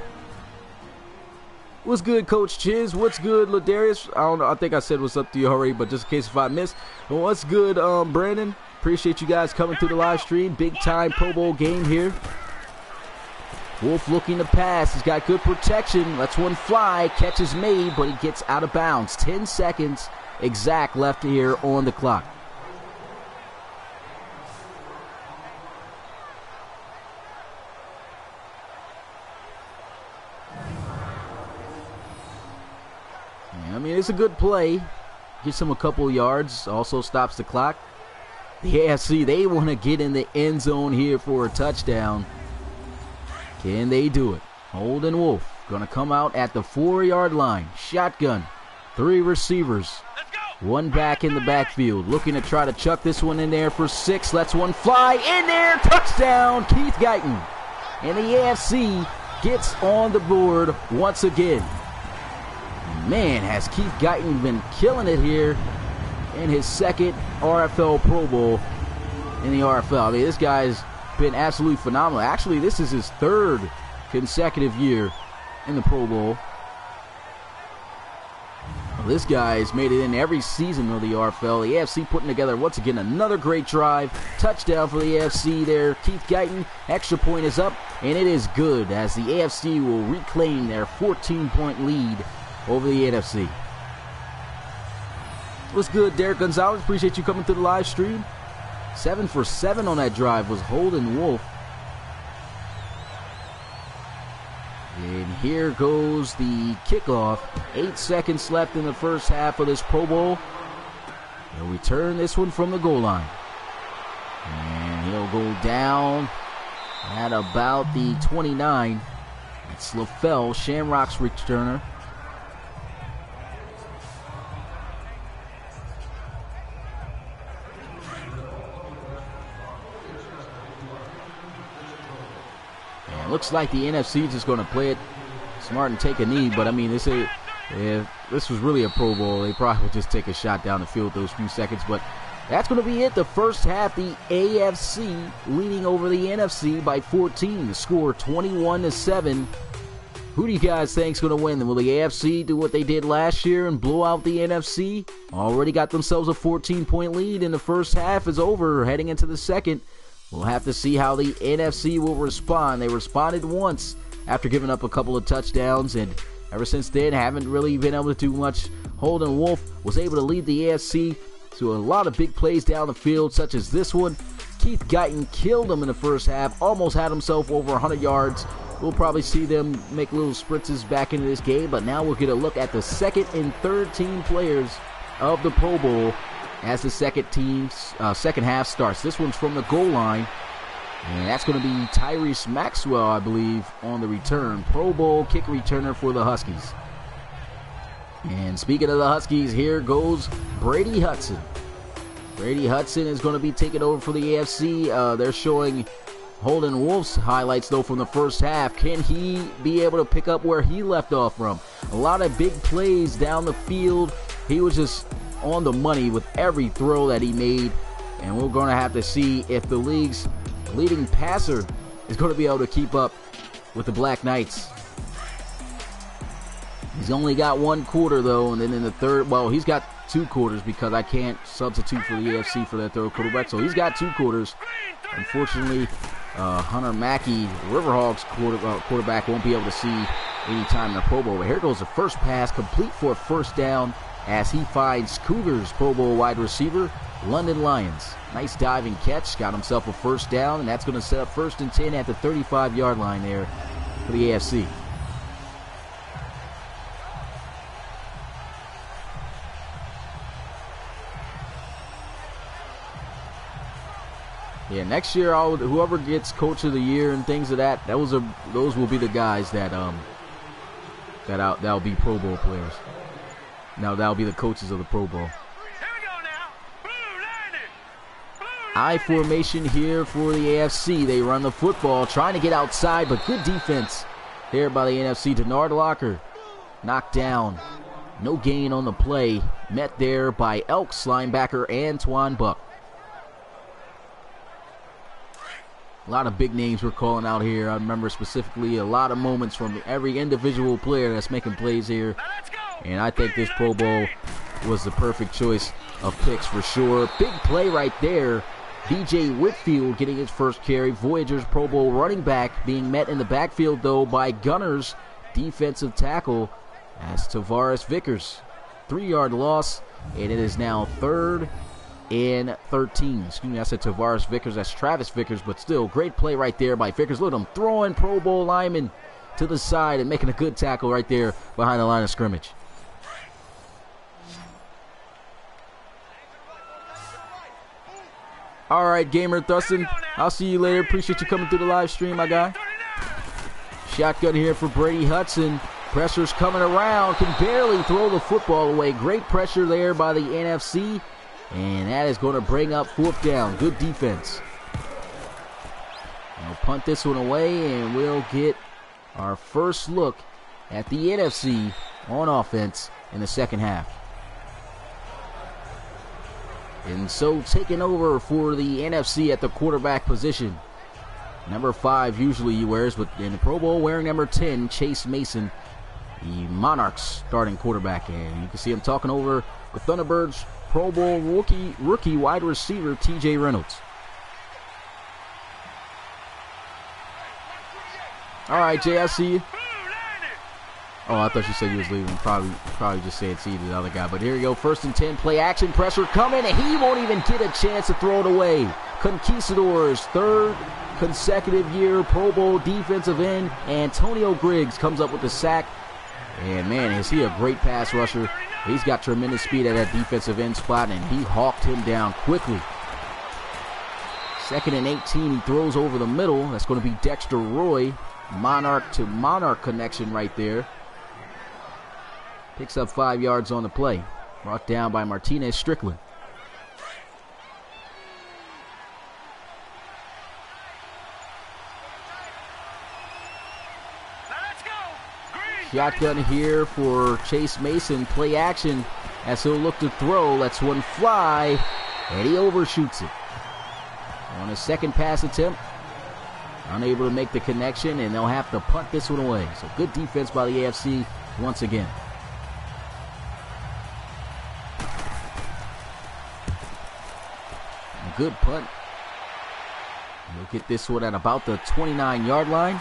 What's good, Coach Chiz? What's good, Ladarius? I don't know. I think I said what's up to you already, but just in case if I missed. Well, what's good, Brandon? Appreciate you guys coming through the live stream. Big time Pro Bowl game here. Wolf looking to pass. He's got good protection. Lets one fly. Catch is made, but he gets out of bounds. 10 seconds exact left here on the clock. I mean, it's a good play. Gets him a couple yards. Also stops the clock. The AFC, they want to get in the end zone here for a touchdown. Can they do it? Holden Wolf going to come out at the 4-yard line. Shotgun. 3 receivers. One back in the backfield. Looking to try to chuck this one in there for 6. Lets one fly in there. Touchdown, Keith Guyton. And the AFC gets on the board once again. Man, has Keith Guyton been killing it here in his second RFL Pro Bowl in the RFL. I mean, this guy's been absolutely phenomenal. Actually, this is his 3rd consecutive year in the Pro Bowl. Well, this guy's made it in every season of the RFL. The AFC putting together, once again, another great drive. Touchdown for the AFC there. Keith Guyton, extra point is up, and it is good as the AFC will reclaim their 14-point lead over the NFC. What's good, Derek Gonzalez? Appreciate you coming through the live stream. 7 for 7 on that drive was Holden Wolf. And here goes the kickoff. 8 seconds left in the first half of this Pro Bowl. He'll return this one from the goal line. And he'll go down at about the 29. It's LaFell, Shamrock's returner. Looks like the NFC is just going to play it smart and take a knee, but I mean, if this was really a Pro Bowl, they probably would just take a shot down the field those few seconds, but that's going to be it. The first half, the AFC leading over the NFC by 14. The score 21-7. Who do you guys think is going to win? Will the AFC do what they did last year and blow out the NFC? Already got themselves a 14-point lead, and the first half is over. Heading into the second, we'll have to see how the NFC will respond. They responded once after giving up a couple of touchdowns, and ever since then haven't really been able to do much. Holden Wolf was able to lead the AFC to a lot of big plays down the field, such as this one. Keith Guyton killed him in the first half, almost had himself over 100 yards. We'll probably see them make little spritzes back into this game, but now we'll get a look at the second and third team players of the Pro Bowl as the second half starts. This one's from the goal line, and that's going to be Tyrese Maxwell, I believe, on the return. Pro Bowl kick returner for the Huskies. And speaking of the Huskies, here goes Brady Hudson. Brady Hudson is going to be taking over for the AFC. They're showing Holden Wolf's highlights, though, from the first half. Can he be able to pick up where he left off from? A lot of big plays down the field. He was just on the money with every throw that he made, and we're going to have to see if the league's leading passer is going to be able to keep up with the Black Knights. He's only got 1 quarter, though, and then in the third, well, he's got 2 quarters because I can't substitute for the AFC for that third quarterback, so he's got 2 quarters. Unfortunately, Hunter Mackey, Riverhawks quarterback, won't be able to see any time in the Pro Bowl. But here goes the first pass, complete for a first down, as he finds Cougars Pro Bowl wide receiver, London Lions. Nice diving catch, got himself a first down, and that's going to set up 1st and 10 at the 35-yard line there for the AFC. Yeah, next year, whoever gets Coach of the Year and things of that, those will be the guys that'll be Pro Bowl players. Now that'll be the coaches of the Pro Bowl. Here we go now. Blue line it. I formation here for the AFC. They run the football, trying to get outside, but good defense there by the NFC. Denard Locker knocked down. No gain on the play. Met there by Elks linebacker Antoine Buck. A lot of big names we're calling out here. I remember specifically a lot of moments from every individual player that's making plays here. And I think this Pro Bowl was the perfect choice of picks for sure. Big play right there. B.J. Whitfield getting his first carry. Voyagers Pro Bowl running back being met in the backfield, though, by Gunners defensive tackle as Tavares Vickers. 3-yard loss, and it is now 3rd and 13. Excuse me, I said Tavares Vickers. That's Travis Vickers, but still, great play right there by Vickers. Look at him throwing Pro Bowl lineman to the side and making a good tackle right there behind the line of scrimmage. All right, Gamer Thustin, I'll see you later. Appreciate you coming through the live stream, my guy. Shotgun here for Brady Hudson. Pressure's coming around. Can barely throw the football away. Great pressure there by the NFC. And that is going to bring up 4th down. Good defense. We'll punt this one away, and we'll get our first look at the NFC on offense in the second half. And so taking over for the NFC at the quarterback position. Number 5 usually he wears, but in the Pro Bowl wearing number 10, Chase Mason, the Monarchs starting quarterback. And you can see him talking over the Thunderbirds Pro Bowl rookie wide receiver T.J. Reynolds. All right, Jay, I see you. Oh, I thought you said you was leaving. Probably just said see the other guy. But here you go, 1st and 10, play action, pressure coming, and he won't even get a chance to throw it away. Conquistadors, 3rd consecutive year Pro Bowl defensive end. Antonio Griggs comes up with the sack. And, man, is he a great pass rusher. He's got tremendous speed at that defensive end spot, and he hawked him down quickly. 2nd and 18, he throws over the middle. That's going to be Dexter Roy. Monarch to Monarch connection right there. Picks up 5 yards on the play. Brought down by Martinez Strickland. Shotgun here for Chase Mason. Play action as he'll look to throw. Lets one fly, and he overshoots it. On his 2nd pass attempt, unable to make the connection, and they'll have to punt this one away. So good defense by the AFC once again. A good punt. We'll get this one at about the 29-yard line,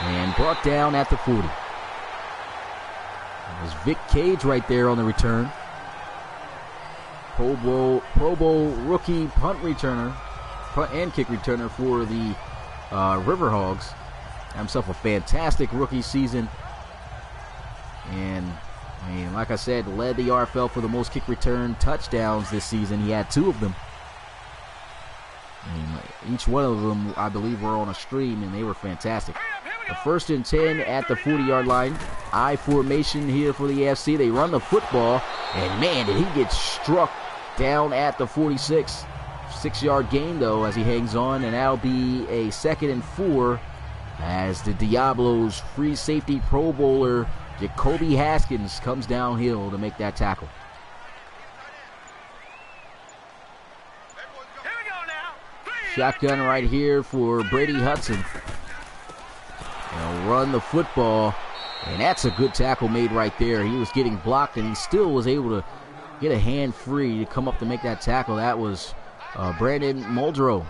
and brought down at the 40. There's Vic Cage right there on the return. Pro Bowl rookie punt returner, punt and kick returner for the Riverhogs. Had himself a fantastic rookie season. And, I mean, like I said, led the RFL for the most kick return touchdowns this season. He had 2 of them. And each one of them, I believe, were on a stream, and they were fantastic. The 1st and 10 at the 40-yard line. I formation here for the AFC. They run the football, and man, did he get struck down at the 46. 6-yard gain, though, as he hangs on, and that'll be a 2nd and 4 as the Diablos free safety Pro Bowler Jacoby Haskins comes downhill to make that tackle. Shotgun right here for Brady Hudson. They'll run the football, and that's a good tackle made right there. He was getting blocked, and he still was able to get a hand free to come up to make that tackle. That was Brandon Muldrow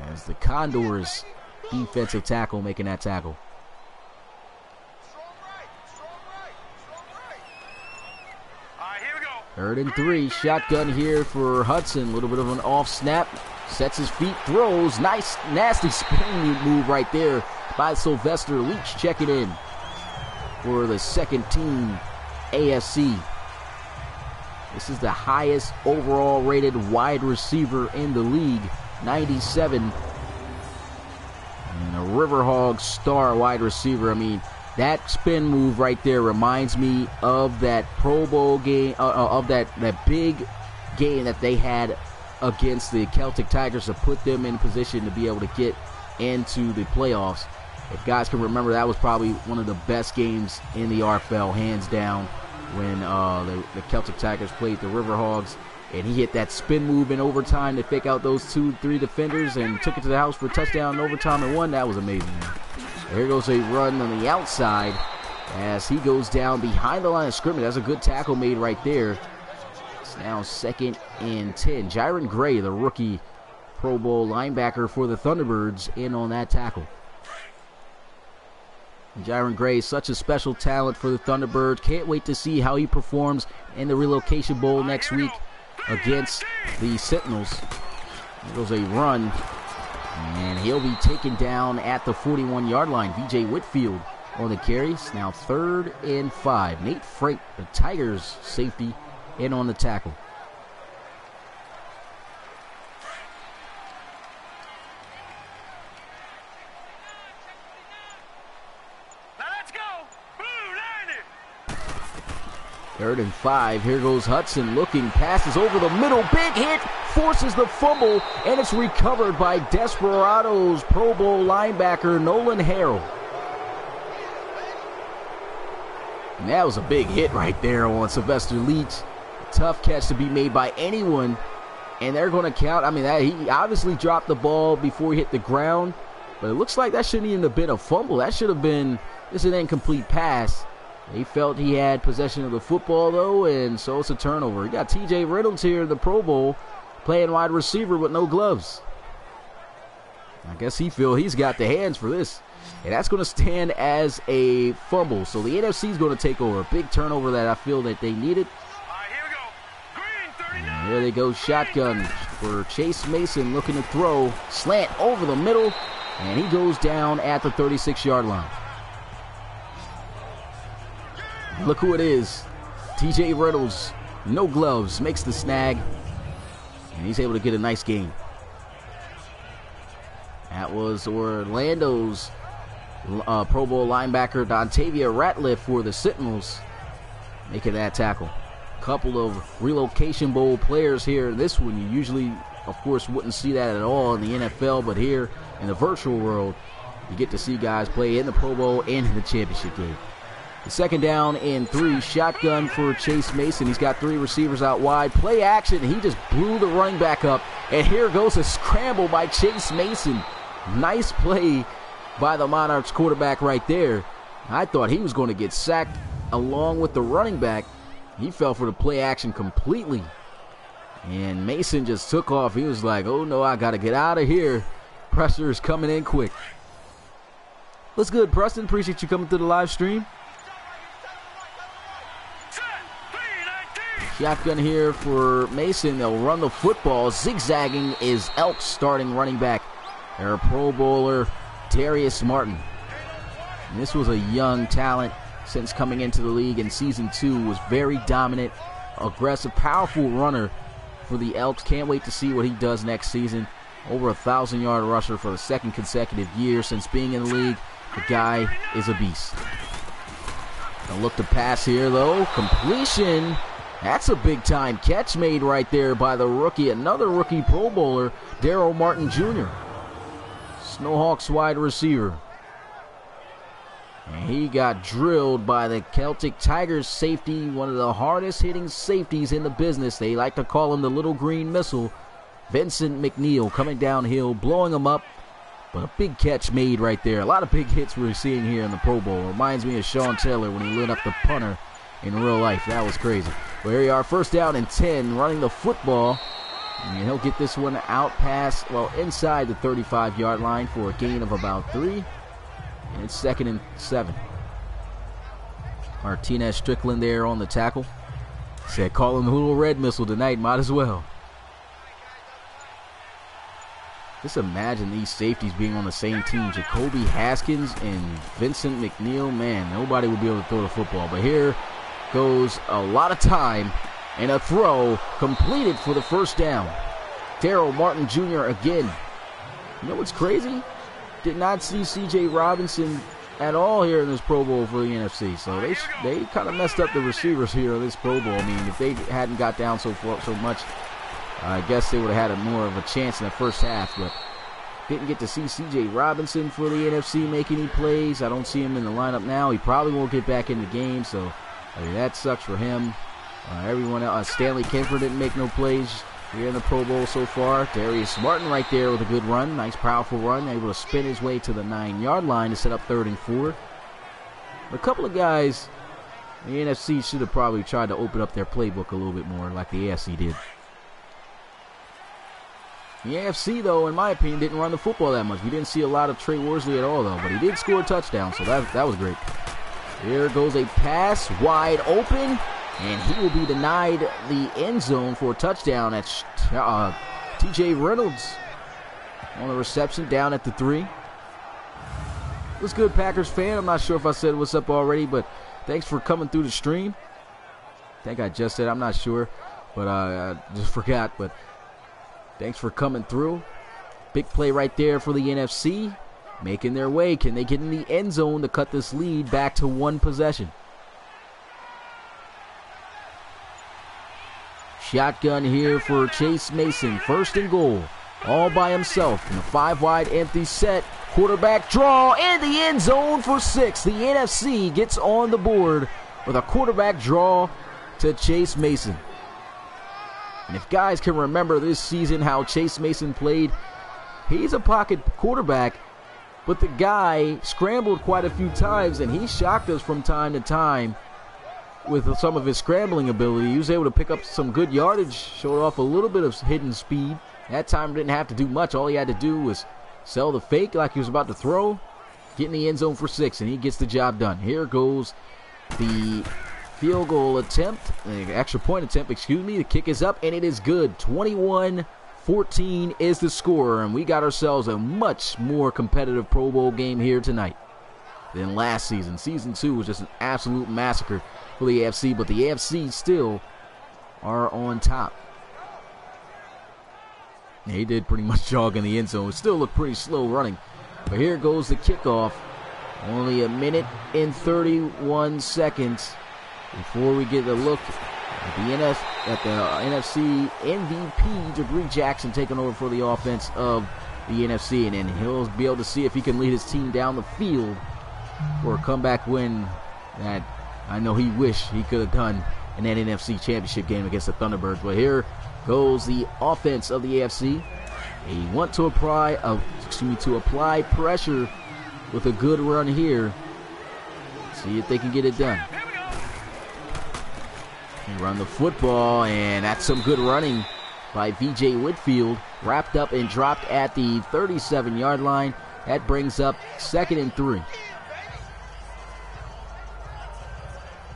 as the Condors defensive tackle making that tackle. Here we go. 3rd and 3, shotgun here for Hudson. A little bit of an off snap. Sets his feet, throws. Nice, nasty spinning move right there by Sylvester Leach, checking in for the 2nd team AFC. This is the highest overall rated wide receiver in the league, 97. And a Riverhog star wide receiver. I mean, that spin move right there reminds me of that Pro Bowl game, of that big game that they had against the Celtic Tigers to put them in position to be able to get into the playoffs. If guys can remember, that was probably one of the best games in the RFL, hands down, when the Celtic Tigers played the Riverhogs, and he hit that spin move in overtime to fake out those 2-3 defenders and took it to the house for a touchdown in overtime and won. That was amazing, man. Here goes a run on the outside as he goes down behind the line of scrimmage. That's a good tackle made right there. It's now 2nd and 10. Jaron Gray, the rookie Pro Bowl linebacker for the Thunderbirds, in on that tackle. Jaron Gray is such a special talent for the Thunderbirds. Can't wait to see how he performs in the Relocation Bowl next week against the Sentinels. There goes a run, and he'll be taken down at the 41-yard line. VJ Whitfield on the carry. It's now 3rd and 5. Nate Freight, the Tigers safety, in on the tackle. Now let's go. Blue 90. 3rd and 5. Here goes Hudson looking, passes over the middle. Big hit, forces the fumble, and it's recovered by Desperados Pro Bowl linebacker Nolan Harrell. And that was a big hit right there on Sylvester Leach. Tough catch to be made by anyone, and they're going to count. I mean, he obviously dropped the ball before he hit the ground, but it looks like that shouldn't even have been a fumble. That should have been just an incomplete pass. He felt he had possession of the football, though, and so it's a turnover. You got T.J. Reynolds here in the Pro Bowl playing wide receiver with no gloves. I guess he feels he's got the hands for this. And that's going to stand as a fumble. So the NFC is going to take over. A big turnover that I feel that they needed. All right, here we go. Green 39. And there they go, shotgun for Chase Mason looking to throw. Slant over the middle, and he goes down at the 36-yard line. Look who it is. T.J. Reynolds, no gloves, makes the snag, and he's able to get a nice gain. That was Orlando's Pro Bowl linebacker Dontavia Ratliff for the Sentinels making that tackle. Couple of Relocation Bowl players here in this one. You usually, of course, wouldn't see that at all in the NFL, but here in the virtual world, you get to see guys play in the Pro Bowl and in the championship game. The 2nd down and 3, shotgun for Chase Mason. He's got 3 receivers out wide. Play action, he just blew the running back up. And here goes a scramble by Chase Mason. Nice play by the Monarchs quarterback right there. I thought he was going to get sacked along with the running back. He fell for the play action completely. And Mason just took off. He was like, oh no, I got to get out of here. Pressure is coming in quick. What's good, Preston? Appreciate you coming to the live stream. Shotgun here for Mason. They'll run the football. Zigzagging is Elk's starting running back. Their Pro Bowler, Darius Martin. And this was a young talent since coming into the league in Season 2. Was very dominant, aggressive, powerful runner for the Elks. Can't wait to see what he does next season. Over 1,000-yard rusher for the 2nd consecutive year since being in the league. The guy is a beast. They'll look to pass here, though. Completion. That's a big-time catch made right there by the rookie. Another rookie Pro Bowler, Darryl Martin Jr. Snowhawks wide receiver. And he got drilled by the Celtic Tigers safety, one of the hardest-hitting safeties in the business. They like to call him the Little Green Missile. Vincent McNeil coming downhill, blowing him up. But a big catch made right there. A lot of big hits we're seeing here in the Pro Bowl. Reminds me of Sean Taylor when he lit up the punter in real life. That was crazy. Well, here we are, 1st down and 10, running the football. And he'll get this one out past, well, inside the 35-yard line for a gain of about 3. And it's 2nd and 7. Martinez Strickland there on the tackle. Said, call him the Little Red Missile tonight, might as well. Just imagine these safeties being on the same team. Jacoby Haskins and Vincent McNeil. Man, nobody would be able to throw the football. But here goes a lot of time And a throw completed for the first down. Darryl Martin Jr. again. You know what's crazy? Did not see C.J. Robinson at all here in this Pro Bowl for the NFC. So they kind of messed up the receivers here in this Pro Bowl. I mean, if they hadn't got down so much, I guess they would have had more of a chance in the first half. But didn't get to see C.J. Robinson for the NFC make any plays. I don't see him in the lineup now. He probably won't get back in the game, so I mean, that sucks for him. Everyone else, Stanley Kemper didn't make no plays here in the Pro Bowl so far. Darius Martin right there with a good run. Nice, powerful run. Able to spin his way to the 9-yard line to set up 3rd and 4. A couple of guys, the NFC should have probably tried to open up their playbook a little bit more like the AFC did. The AFC, though, in my opinion, didn't run the football that much. We didn't see a lot of Trey Worsley at all, though, but he did score a touchdown, so that was great. Here goes a pass, wide open, and he will be denied the end zone for a touchdown. That's T.J. Reynolds on the reception down at the 3. What's good, Packers fan? I'm not sure if I said what's up already, but thanks for coming through the stream. I think I just said, I'm not sure, but I just forgot, but thanks for coming through. Big play right there for the NFC. Making their way. Can they get in the end zone to cut this lead back to 1 possession? Shotgun here for Chase Mason. 1st and goal. All by himself in a 5-wide empty set. Quarterback draw in the end zone for 6. The NFC gets on the board with a quarterback draw to Chase Mason. And if guys can remember this season how Chase Mason played, he's a pocket quarterback, but the guy scrambled quite a few times, and he shocked us from time to time with some of his scrambling ability. He was able to pick up some good yardage, showed off a little bit of hidden speed. That time didn't have to do much. All he had to do was sell the fake like he was about to throw, get in the end zone for 6, and he gets the job done. Here goes the field goal attempt, the extra point attempt, excuse me. The kick is up, and it is good. 21-14 is the score, and we got ourselves a much more competitive Pro Bowl game here tonight than last season. Season 2 was just an absolute massacre for the AFC, but the AFC still are on top. He did pretty much jog in the end zone. It still looked pretty slow running, but here goes the kickoff. Only 1 minute and 31 seconds before we get a look at the NFC MVP, Jabri Jackson, taking over for the offense of the NFC, and then he'll be able to see if he can lead his team down the field for a comeback win that I know he wished he could have done in that NFC Championship game against the Thunderbirds. But here goes the offense of the AFC. They want to apply pressure with a good run here. See if they can get it done. They run the football, and that's some good running by V.J. Whitfield. Wrapped up and dropped at the 37-yard line. That brings up 2nd and 3.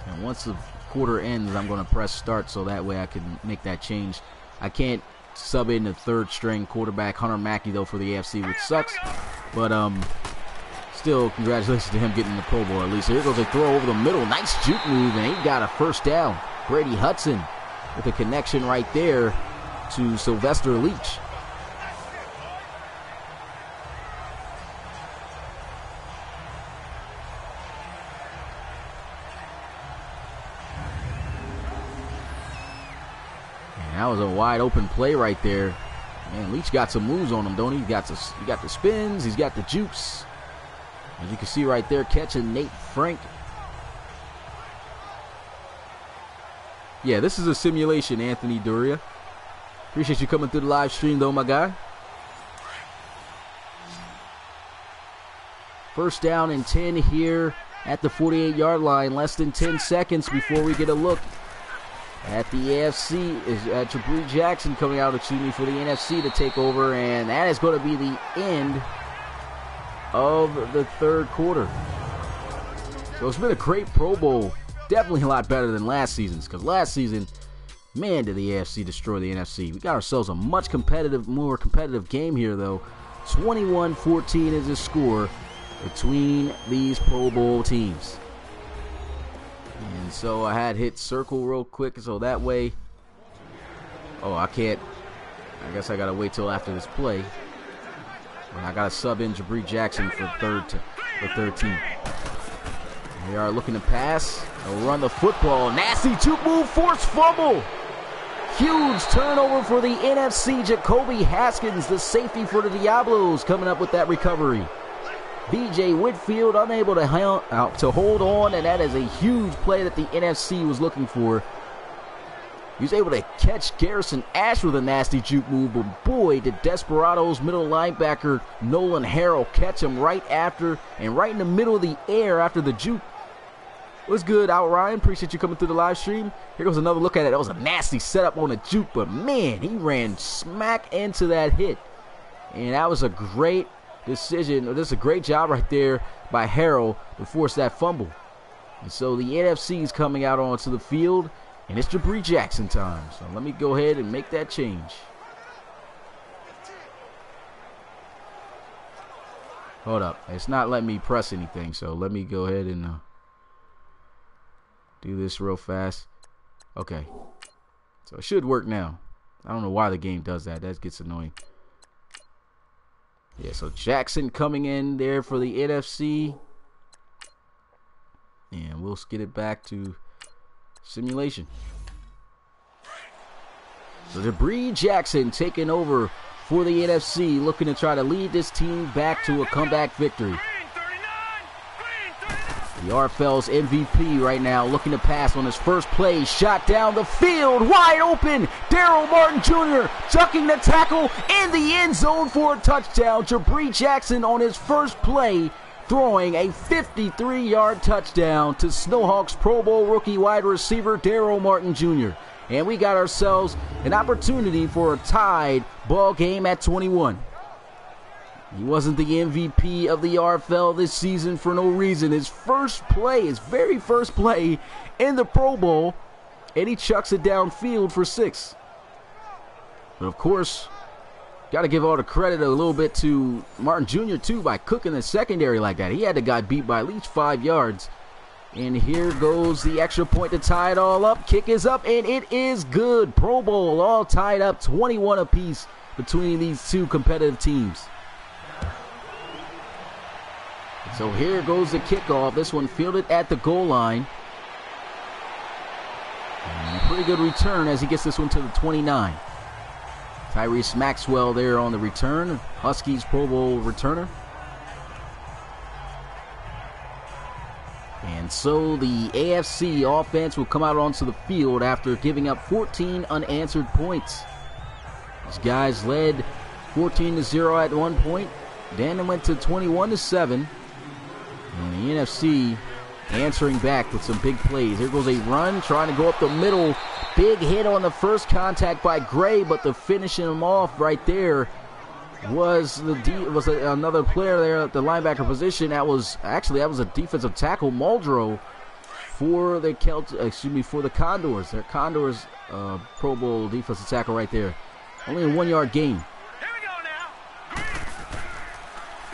And once the quarter ends, I'm going to press start so that way I can make that change. I can't sub in the 3rd-string quarterback, Hunter Mackey, though, for the AFC, which sucks. But still, congratulations to him getting the Pro Bowl at least. Here goes a throw over the middle. Nice juke move, and he got a 1st down. Brady Hudson with a connection right there to Sylvester Leach. And that was a wide open play right there. Man, Leach got some moves on him, don't he? He got the spins, he's got the jukes. As you can see right there, catching Nate Frank. Yeah, this is a simulation, Anthony Duria. Appreciate you coming through the live stream, though, my guy. 1st down and 10 here at the 48-yard line. Less than 10 seconds before we get a look at the AFC. Is Jabri Jackson coming out, for the NFC to take over, and that is going to be the end of the 3rd quarter. So it's been a great Pro Bowl. Definitely a lot better than last season's, because last season, man, did the AFC destroy the NFC. We got ourselves a much more competitive game here, though. 21-14 is the score between these Pro Bowl teams. And so I had hit circle real quick, so that way Oh, I can't. I guess I got to wait till after this play. I got to sub in Jabri Jackson for third team. They are looking to pass. They'll run the football. Nasty juke move, forced fumble. Huge turnover for the NFC. Jacoby Haskins, the safety for the Diablos, coming up with that recovery. B.J. Whitfield unable to hold on, and that is a huge play that the NFC was looking for. He was able to catch Garrison Ash with a nasty juke move, but boy, did Desperados middle linebacker Nolan Harrell catch him right after and right in the middle of the air after the juke. What's good, Out Ryan? Appreciate you coming through the live stream. Here goes another look at it. That was a nasty setup on a juke, but man, he ran smack into that hit. And that was a great decision. This is a great job right there by Harrell to force that fumble. And so the NFC is coming out onto the field, and it's Jabri Jackson time. So let me go ahead and make that change. Hold up. It's not letting me press anything, so let me go ahead and do this real fast. Okay. So it should work now. I don't know why the game does that. That gets annoying. Yeah, so Jackson coming in there for the NFC. And we'll get it back to simulation. So Jabri Jackson taking over for the NFC, looking to try to lead this team back to a comeback victory. The RFL's MVP right now, looking to pass on his first play. Shot down the field, wide open. Daryl Martin Jr. ducking the tackle in the end zone for a touchdown. Jabri Jackson on his first play, throwing a 53-yard touchdown to Snowhawks Pro Bowl rookie wide receiver Daryl Martin Jr. And we got ourselves an opportunity for a tied ball game at 21. He wasn't the MVP of the RFL this season for no reason. His first play, his very first play in the Pro Bowl, and he chucks it downfield for 6. But of course, got to give all the credit a little bit to Martin Jr. too by cooking the secondary like that. He had the guy beat by at least 5 yards. And here goes the extra point to tie it all up. Kick is up, and it is good. Pro Bowl all tied up, 21 apiece between these two competitive teams. So here goes the kickoff. This one fielded at the goal line. And a pretty good return as he gets this one to the 29. Tyrese Maxwell there on the return. Huskies Pro Bowl returner. And so the AFC offense will come out onto the field after giving up 14 unanswered points. These guys led 14-0 at one point. Then it went to 21-7. And the NFC answering back with some big plays. Here goes a run, trying to go up the middle. Big hit on the first contact by Gray, but the finishing him off right there was another player there at the linebacker position. That was a defensive tackle, Muldrow, for the for the Condors. Their Condors Pro Bowl defensive tackle right there. Only a 1-yard gain.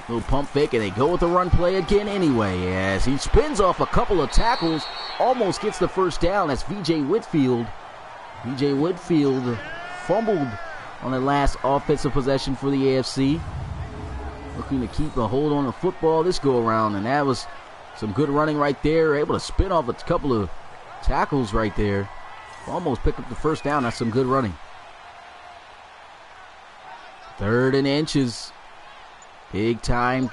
Little pump fake, and they go with the run play again anyway, as he spins off a couple of tackles, almost gets the first down. That's V.J. Whitfield. V.J. Whitfield fumbled on the last offensive possession for the AFC. Looking to keep a hold on the football this go-around, and that was some good running right there. Able to spin off a couple of tackles right there. Almost pick up the first down. That's some good running. 3rd and inches. Big time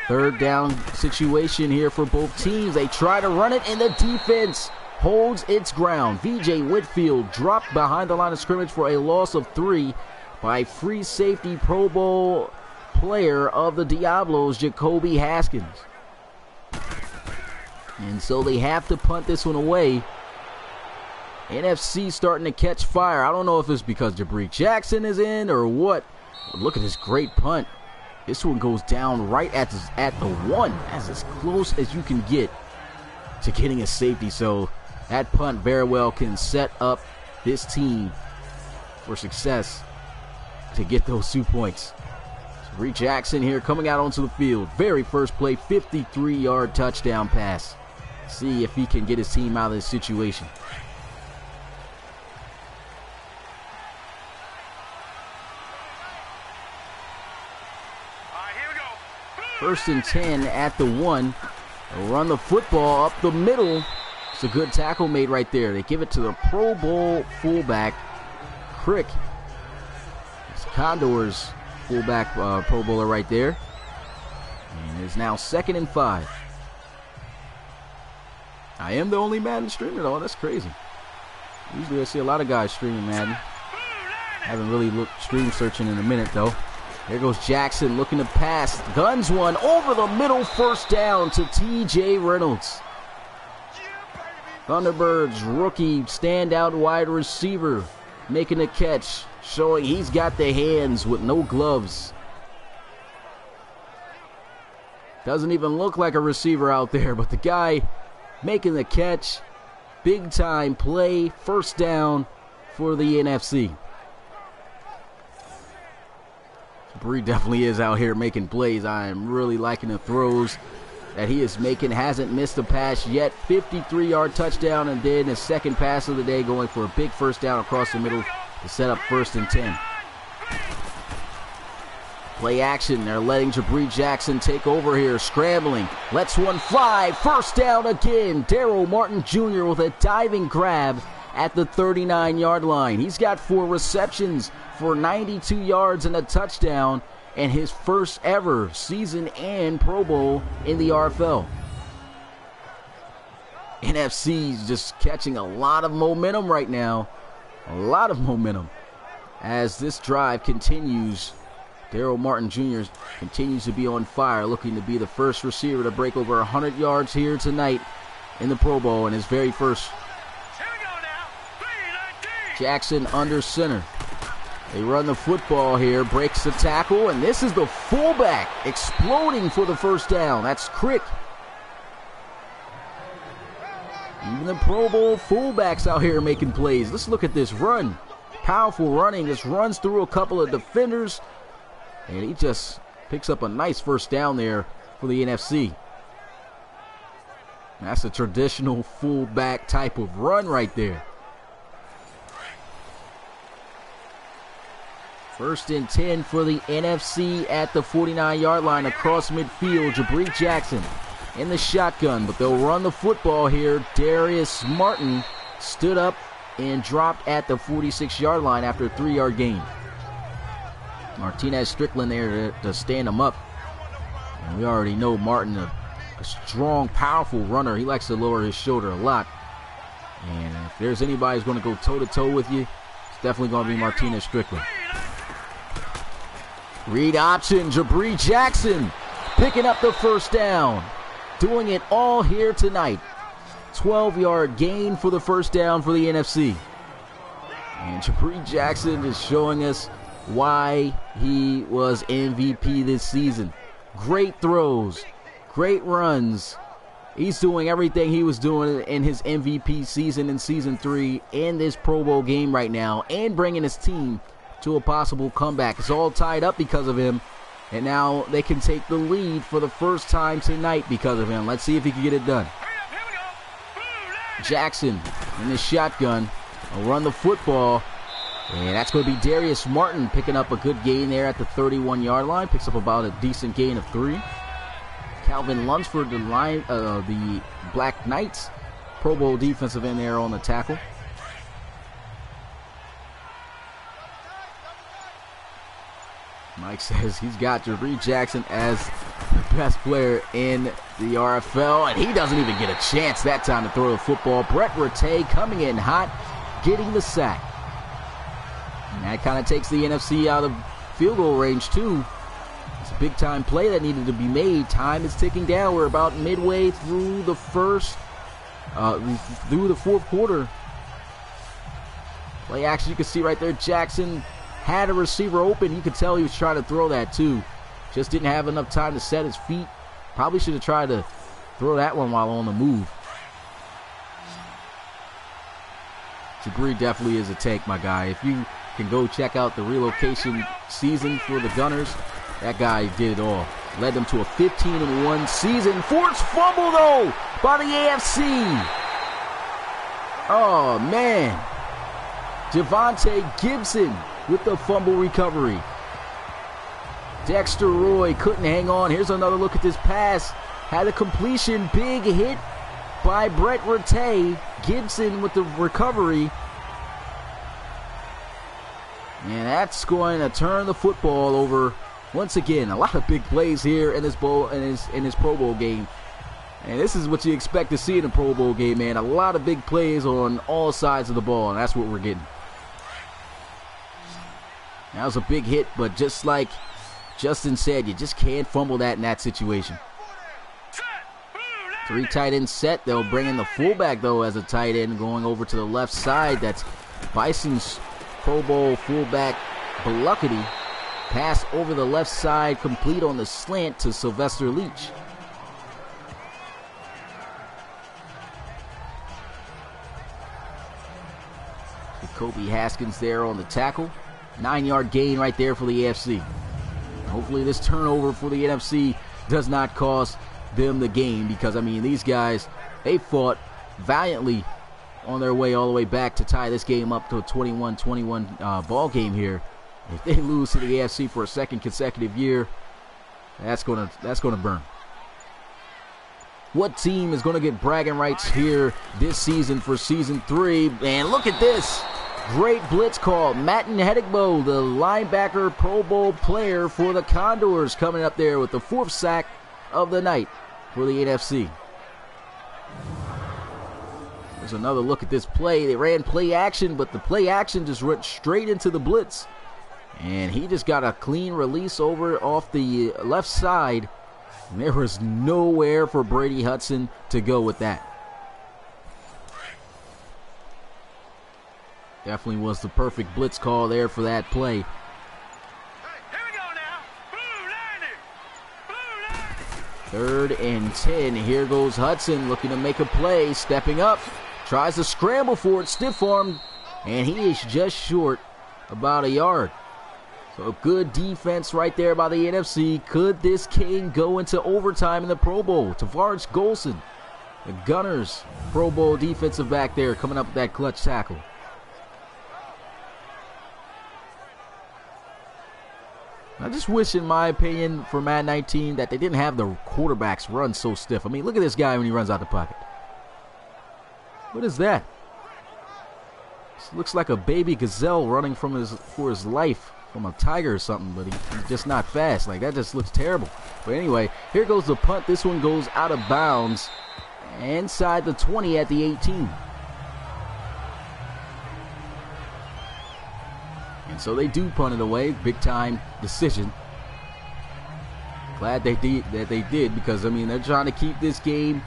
3rd down situation here for both teams. They try to run it, and the defense holds its ground. V.J. Whitfield dropped behind the line of scrimmage for a loss of 3 by free safety Pro Bowl player of the Diablos, Jacoby Haskins. And so they have to punt this one away. NFC starting to catch fire. I don't know if it's because Jabri Jackson is in or what. But look at this great punt. This one goes down right at the 1. That's as close as you can get to getting a safety. So that punt very well can set up this team for success to get those 2 points. Jabri Jackson here coming out onto the field. Very first play, 53-yard touchdown pass. See if he can get his team out of this situation. First and 10 at the 1. They'll run the football up the middle. It's a good tackle made right there. They give it to the Pro Bowl fullback, Crick. It's Condors fullback Pro Bowler right there. And it's now 2nd and 5. I am the only Madden streamer though. That's crazy. Usually I see a lot of guys streaming Madden. Haven't really looked stream searching in a minute though. There goes Jackson looking to pass. Guns one over the middle, first down to T.J. Reynolds. Thunderbirds rookie standout wide receiver making a catch, showing he's got the hands with no gloves. Doesn't even look like a receiver out there, but the guy making the catch. Big time play, first down for the NFC. Bree definitely is out here making plays. I am really liking the throws that he is making. Hasn't missed a pass yet. 53-yard touchdown, and then his second pass of the day, going for a big first down across the middle to set up 1st and 10. Play action. They're letting Jabri Jackson take over here. Scrambling. Lets one fly. First down again. Daryl Martin Jr. with a diving grab at the 39-yard line. He's got 4 receptions for 92 yards and a touchdown, and his first ever season and Pro Bowl in the RFL. NFC's just catching a lot of momentum right now. A lot of momentum as this drive continues. Daryl Martin Jr. continues to be on fire, looking to be the first receiver to break over 100 yards here tonight in the Pro Bowl in his very first. Jackson under center. They run the football here, breaks the tackle, and this is the fullback exploding for the first down. That's Crick. Even the Pro Bowl fullbacks out here making plays. Let's look at this run. Powerful running. Just runs through a couple of defenders, and he just picks up a nice first down there for the NFC. That's a traditional fullback type of run right there. 1st and 10 for the NFC at the 49-yard line across midfield. Jabri Jackson in the shotgun, but they'll run the football here. Darius Martin stood up and dropped at the 46-yard line after a 3-yard gain. Martinez Strickland there to stand him up. And we already know Martin, a strong, powerful runner. He likes to lower his shoulder a lot. And if there's anybody who's going to go toe-to-toe with you, it's definitely going to be Martinez Strickland. Read option, Jabri Jackson picking up the first down. Doing it all here tonight. 12-yard gain for the first down for the NFC. And Jabri Jackson is showing us why he was MVP this season. Great throws, great runs. He's doing everything he was doing in his MVP season in Season 3 and this Pro Bowl game right now, and bringing his team to a possible comeback. It's all tied up because of him, and now they can take the lead for the first time tonight because of him. Let's see if he can get it done. Jackson in the shotgun will run the football, and that's going to be Darius Martin picking up a good gain there at the 31-yard line. Picks up about a decent gain of 3. Calvin Lunsford, the Black Knights, Pro Bowl defensive end there on the tackle. Mike says he's got Jabri Jackson as the best player in the RFL, and he doesn't even get a chance that time to throw the football. Brett Rattay coming in hot, getting the sack. And that kind of takes the NFC out of field goal range, too. It's a big-time play that needed to be made. Time is ticking down. We're about midway through the fourth quarter. Play action, you can see right there, Jackson had a receiver open. You could tell he was trying to throw that too. Just didn't have enough time to set his feet. Probably should have tried to throw that one while on the move. Jabri definitely is a tank, my guy. If you can go check out the relocation season for the Gunners, that guy did it all. Led them to a 15-1 season. Forced fumble though by the AFC. Oh man. Javonte Gibson with the fumble recovery. Dexter Roy couldn't hang on. Here's another look at this pass. Had a completion. Big hit by Brett Rattay. Gibson with the recovery. And that's going to turn the football over once again. A lot of big plays here in this Pro Bowl game. And this is what you expect to see in a Pro Bowl game, man. A lot of big plays on all sides of the ball, and that's what we're getting. That was a big hit, but just like Justin said, you just can't fumble that in that situation. 3 tight end set. They'll bring in the fullback, though, as a tight end going over to the left side. That's Bison's Pro Bowl fullback, Bluckety. Pass over the left side, complete on the slant to Sylvester Leach. Kobe Haskins there on the tackle. 9-yard gain right there for the AFC. Hopefully this turnover for the NFC does not cost them the game, because, I mean, these guys, they fought valiantly on their way all the way back to tie this game up to a 21-21 ball game here. If they lose to the AFC for a second consecutive year, that's gonna burn. What team is going to get bragging rights here this season for season 3? And look at this. Great blitz call. Madden Hedigbo, the linebacker Pro Bowl player for the Condors, coming up there with the 4th sack of the night for the NFC. There's another look at this play. They ran play action, but the play action just went straight into the blitz. And he just got a clean release over off the left side. And there was nowhere for Brady Hudson to go with that. Definitely was the perfect blitz call there for that play. Here we go now. Blue line it. 3rd and 10. Here goes Hudson looking to make a play. Stepping up. Tries to scramble for it. Stiff-armed. And he is just short about a yard. So good defense right there by the NFC. Could this game go into overtime in the Pro Bowl? Tavares Golson, the Gunners Pro Bowl defensive back there, coming up with that clutch tackle. I just wish, in my opinion, for Madden 19, that they didn't have the quarterbacks run so stiff. I mean, look at this guy when he runs out the pocket. What is that? This looks like a baby gazelle running for his life from a tiger or something, but he's just not fast. Like, that just looks terrible. But anyway, here goes the punt. This one goes out of bounds inside the 20 at the 18. And so they do punt it away. Big time decision. Glad they did, because, I mean, they're trying to keep this game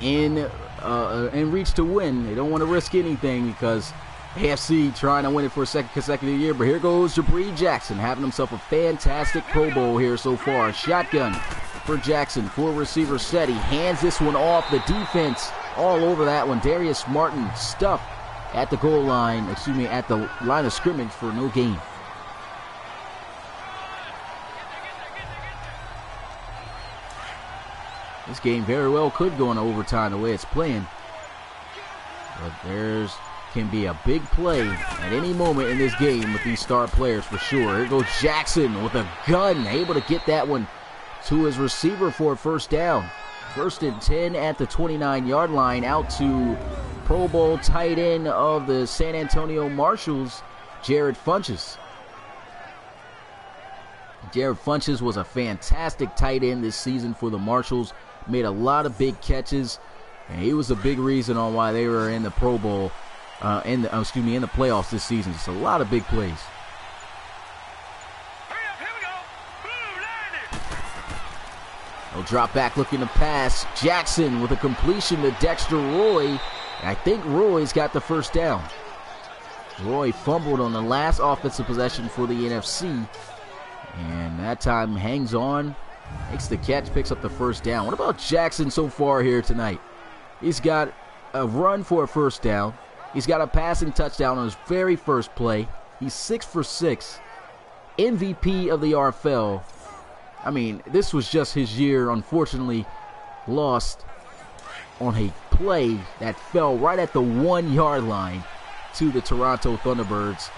in reach to win. They don't want to risk anything, because AFC trying to win it for a second consecutive year. But here goes Jabri Jackson, having himself a fantastic Pro Bowl here so far. Shotgun for Jackson, 4 receiver set. He hands this one off. The defense all over that one. Darius Martin stuffed at the goal line, at the line of scrimmage for no gain. This game very well could go into overtime the way it's playing. But can be a big play at any moment in this game with these star players for sure. Here goes Jackson with a gun, able to get that one to his receiver for a 1st down. 1st and 10 at the 29-yard line, out to Pro Bowl tight end of the San Antonio Marshalls, Jared Funches. Jared Funches was a fantastic tight end this season for the Marshalls. Made a lot of big catches, and he was a big reason on why they were in the Pro Bowl, in the playoffs this season. Just a lot of big plays. Hurry up, here we go. Blue line it. They'll drop back looking to pass. Jackson with a completion to Dexter Roy. I think Roy's got the 1st down. Roy fumbled on the last offensive possession for the NFC. And that time hangs on, makes the catch, picks up the 1st down. What about Jackson so far here tonight? He's got a run for a 1st down. He's got a passing touchdown on his very first play. He's 6 for 6. MVP of the RFL. I mean, this was just his year. Unfortunately, lost on a play that fell right at the 1-yard line to the Toronto Thunderbirds.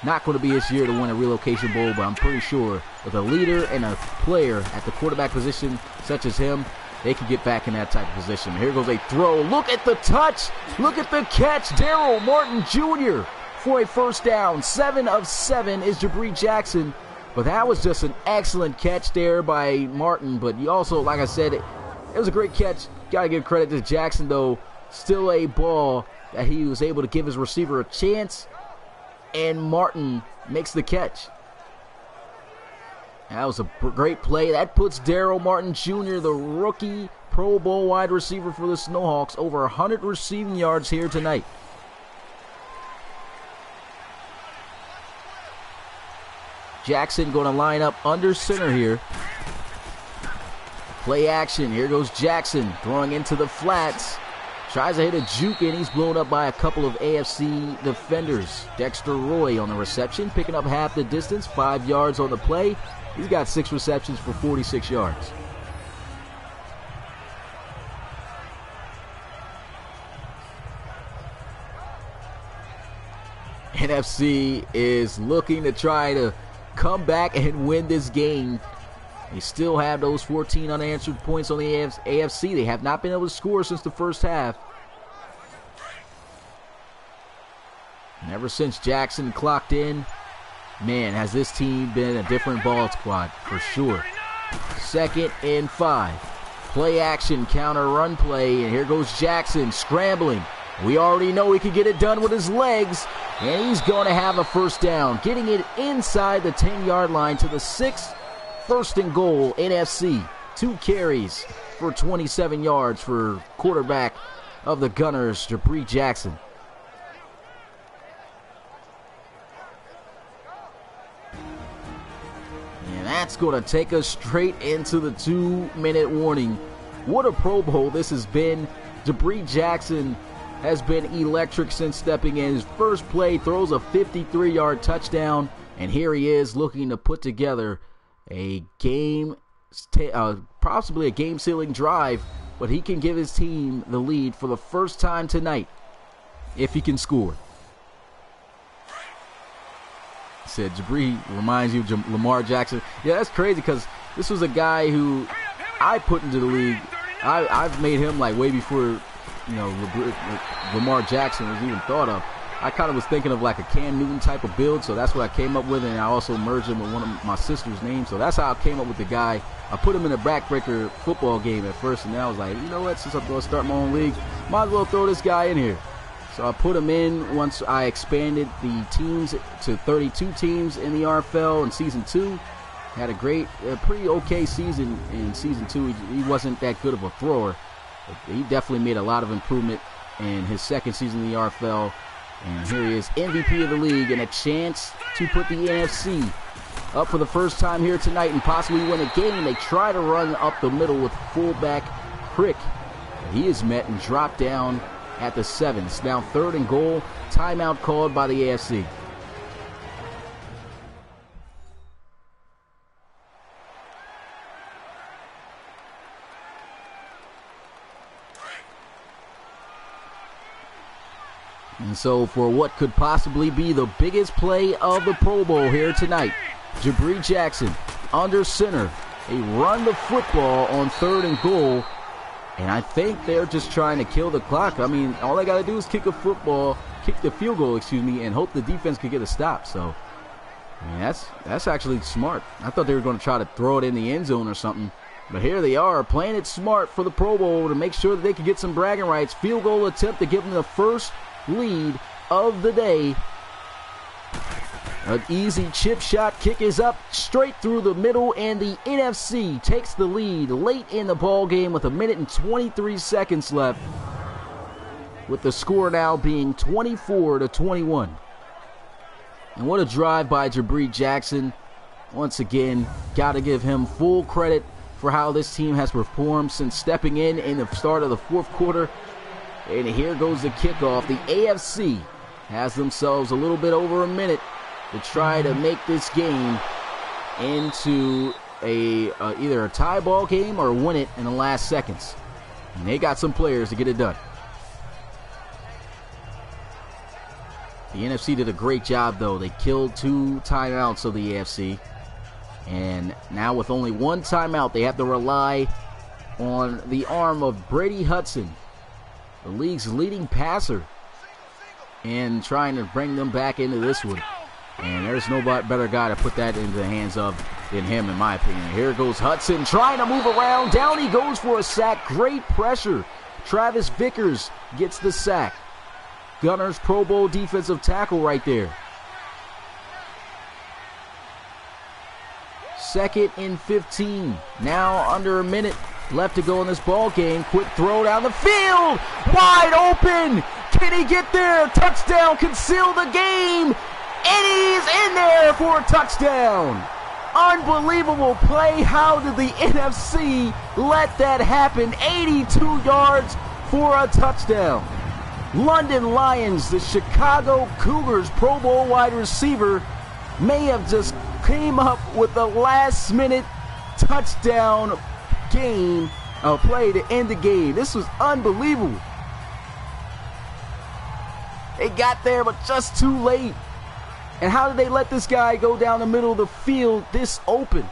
Not going to be his year to win a relocation bowl, but I'm pretty sure with a leader and a player at the quarterback position such as him, they can get back in that type of position. Here goes a throw. Look at the touch. Look at the catch. Daryl Martin Jr. for a first down. 7 of 7 is Jabri Jackson. But that was just an excellent catch there by Martin. But you also, like I said, it was a great catch. Got to give credit to Jackson, though. Still a ball that he was able to give his receiver a chance. And Martin makes the catch. That was a great play. That puts Daryl Martin Jr., the rookie Pro Bowl wide receiver for the Snowhawks, over 100 receiving yards here tonight. Jackson going to line up under center here. Play action. Here goes Jackson throwing into the flats. Tries to hit a juke, and he's blown up by a couple of AFC defenders. Dexter Roy on the reception, picking up half the distance, 5 yards on the play. He's got 6 receptions for 46 yards. NFC is looking to try to come back and win this game. They still have those 14 unanswered points on the AFC. They have not been able to score since the first half. And ever since Jackson clocked in, man, has this team been a different ball squad for sure. 2nd and 5. Play action, counter run play, and here goes Jackson scrambling. We already know he can get it done with his legs, and he's going to have a first down, getting it inside the 10-yard line to the 6th. 1st and goal, NFC. 2 carries for 27 yards for quarterback of the Gunners, Jabri Jackson. And that's going to take us straight into the 2-minute warning. What a Pro Bowl this has been. Jabri Jackson has been electric since stepping in. His first play throws a 53-yard touchdown, and here he is looking to put together a game, possibly a game-sealing drive, but he can give his team the lead for the first time tonight if he can score. Said Jabri reminds you of Lamar Jackson. Yeah, that's crazy because this was a guy who I put into the league. I've made him like way before, Lamar Jackson was even thought of. I kind of was thinking of like a Cam Newton type of build, so that's what I came up with, and I also merged him with one of my sister's names, so that's how I came up with the guy. I put him in a backbreaker football game at first, and then I was like, you know what, since I'm going to start my own league, might as well throw this guy in here. So I put him in once I expanded the teams to 32 teams in the RFL in Season 2. Had a pretty okay season in Season 2. He wasn't that good of a thrower, but he definitely made a lot of improvement in his second season in the RFL. And here he is, MVP of the league, and a chance to put the NFC up for the first time here tonight and possibly win a game. They try to run up the middle with fullback Crick. He is met and dropped down at the 7. It's now 3rd and goal. Timeout called by the AFC. And so for what could possibly be the biggest play of the Pro Bowl here tonight, Jabri Jackson under center. They run the football on 3rd and goal. And I think they're just trying to kill the clock. I mean, all they got to do is kick the field goal, and hope the defense could get a stop. So, I mean, that's actually smart. I thought they were going to try to throw it in the end zone or something. But here they are, playing it smart for the Pro Bowl to make sure that they can get some bragging rights. Field goal attempt to give them the first lead of the day. An easy chip shot kick is up straight through the middle, and the NFC takes the lead late in the ball game with 1 minute and 23 seconds left, with the score now being 24-21. And what a drive by Jabri Jackson. Once again, got to give him full credit for how this team has performed since stepping in the start of the 4th quarter. And here goes the kickoff. The AFC has themselves a little bit over a minute to try to make this game into either a tie ball game or win it in the last seconds. And they got some players to get it done. The NFC did a great job, though. They killed 2 timeouts of the AFC. And now with only 1 timeout, they have to rely on the arm of Brady Hudson, the league's leading passer, and trying to bring them back into this one. And there's no better guy to put that into the hands of than him, in my opinion. Here goes Hudson trying to move around. Down he goes for a sack. Great pressure. Travis Vickers gets the sack. Gunners Pro Bowl defensive tackle right there. 2nd and 15. Now under a minute left to go in this ball game. Quick throw down the field. Wide open. Can he get there? Touchdown. Can seal the game. And he's in there for a touchdown. Unbelievable play. How did the NFC let that happen? 82 yards for a touchdown. London Lions, the Chicago Cougars Pro Bowl wide receiver, may have just came up with the last-minute touchdown play to end the game. This was unbelievable. They got there, but just too late. And how did they let this guy go down the middle of the field this open?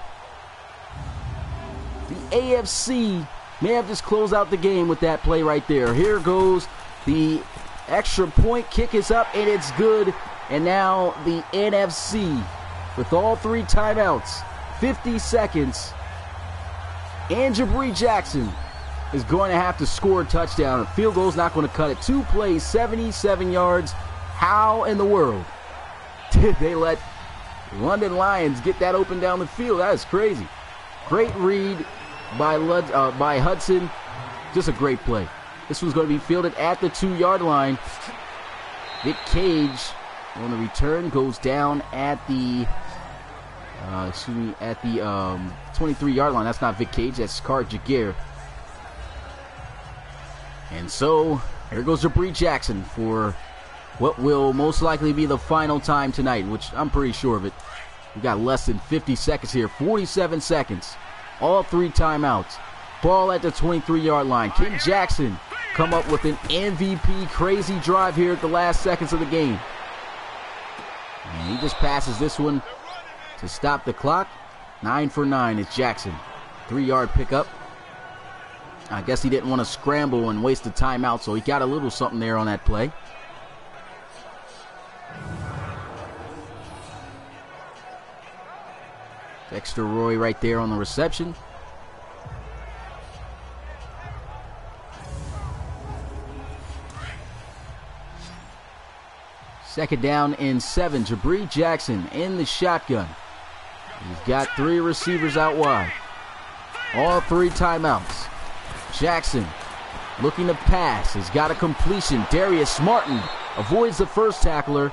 The AFC may have just closed out the game with that play right there. Here goes the extra point. Kick is up, and it's good. And now the NFC, with all 3 timeouts, 50 seconds, and Jabri Jackson is going to have to score a touchdown. A field goal is not going to cut it. 2 plays, 77 yards. How in the world did they let London Lions get that open down the field? That is crazy. Great read by Hudson. Just a great play. This was going to be fielded at the 2-yard line. Vic Cage on the return goes down at the 23-yard line. That's not Vic Cage. That's Scar Jaguar. And so here goes Jabri Jackson for what will most likely be the final time tonight, which I'm pretty sure of it. We got less than 50 seconds here. 47 seconds. All 3 timeouts. Ball at the 23-yard line. Can Jackson come up with an MVP crazy drive here at the last seconds of the game? And he just passes this one to stop the clock. 9 for 9 is Jackson. 3-yard pickup. I guess he didn't want to scramble and waste the timeout, so he got a little something there on that play. Dexter Roy right there on the reception. Second down and 7. Jabri Jackson in the shotgun. He's got 3 receivers out wide. All 3 timeouts. Jackson looking to pass. He's got a completion. Darius Martin avoids the first tackler.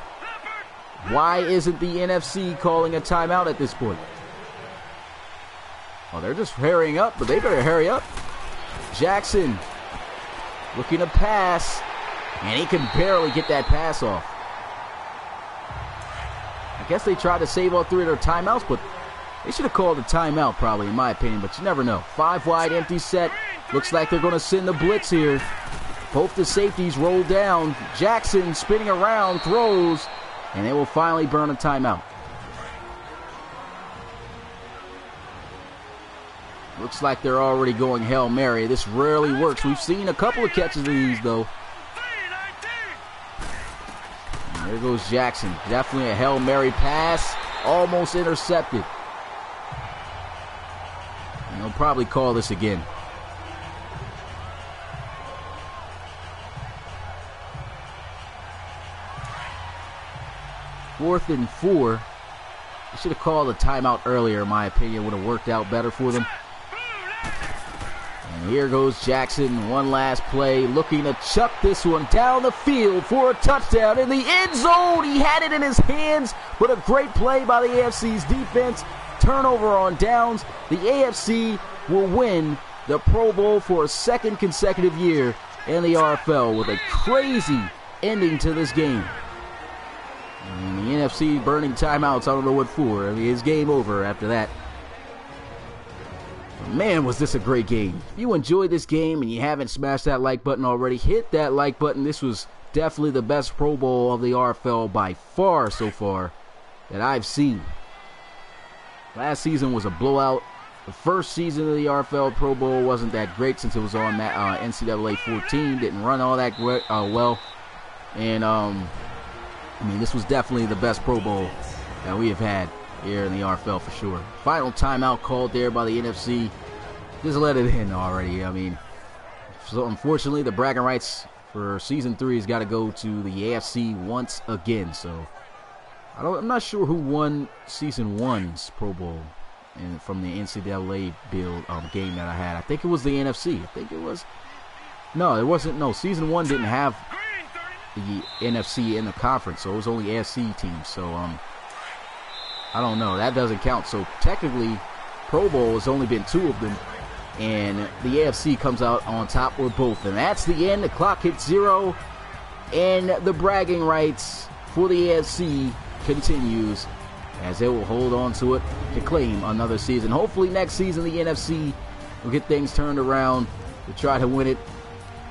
Why isn't the NFC calling a timeout at this point? Oh, they're just hurrying up, but they better hurry up. Jackson looking to pass, and he can barely get that pass off. I guess they tried to save all 3 of their timeouts, but they should have called a timeout probably, in my opinion, but you never know. 5 wide, empty set. Looks like they're going to send the blitz here. Both the safeties roll down. Jackson spinning around, throws, and they will finally burn a timeout. Looks like they're already going Hail Mary. This rarely works. We've seen a couple of catches of these, though. And there goes Jackson. Definitely a Hail Mary pass. Almost intercepted. And they'll probably call this again. Fourth and 4. They should have called a timeout earlier, in my opinion. Would have worked out better for them. And here goes Jackson. One last play. Looking to chuck this one down the field for a touchdown in the end zone. He had it in his hands, but a great play by the AFC's defense. Turnover on downs. The AFC will win the Pro Bowl for a 2nd consecutive year in the RFL with a crazy ending to this game. And the NFC burning timeouts, I don't know what for. I mean, it's game over after that. But man, was this a great game. If you enjoyed this game and you haven't smashed that like button already, hit that like button. This was definitely the best Pro Bowl of the RFL by far so far that I've seen. Last season was a blowout. The first season of the RFL Pro Bowl wasn't that great since it was on NCAA 14. Didn't run all that well. And, I mean, this was definitely the best Pro Bowl that we have had here in the RFL for sure. Final timeout called there by the NFC. Just let it in already. I mean, so unfortunately, the bragging rights for Season 3 has got to go to the AFC once again. So, I'm not sure who won Season 1's Pro Bowl and from the NCAA build game that I had. I think it was the NFC. I think it was. No, it wasn't. No, Season 1 didn't have the NFC in the conference, so it was only AFC teams. So, I don't know. That doesn't count. So, technically, Pro Bowl has only been 2 of them, and the AFC comes out on top with both. And that's the end. The clock hits 0, and the bragging rights for the AFC continues as they will hold on to it to claim another season. Hopefully next season the NFC will get things turned around to try to win it.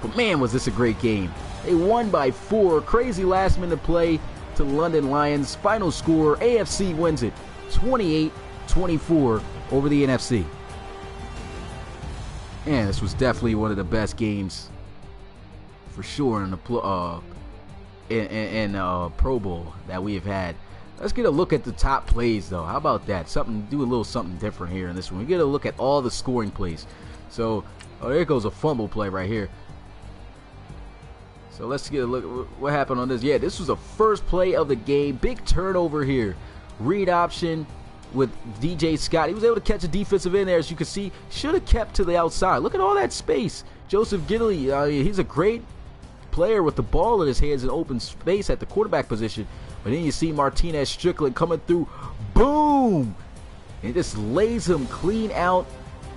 But man, was this a great game. They won by 4. Crazy last minute play to London Lions. Final score, AFC wins it 28-24 over the NFC. And this was definitely one of the best games for sure in the Pro Bowl that we have had. Let's get a look at the top plays, though. How about that? Do a little something different here in this one. We get a look at all the scoring plays. So, there goes a fumble play right here. So let's get a look at what happened on this. Yeah, this was the first play of the game. Big turnover here. Read option with DJ Scott. He was able to catch a defensive end there, as you can see. Should have kept to the outside. Look at all that space. Joseph Gidley, he's a great player with the ball in his hands in open space at the quarterback position. But then you see Martinez Strickland coming through. Boom! And just lays him clean out.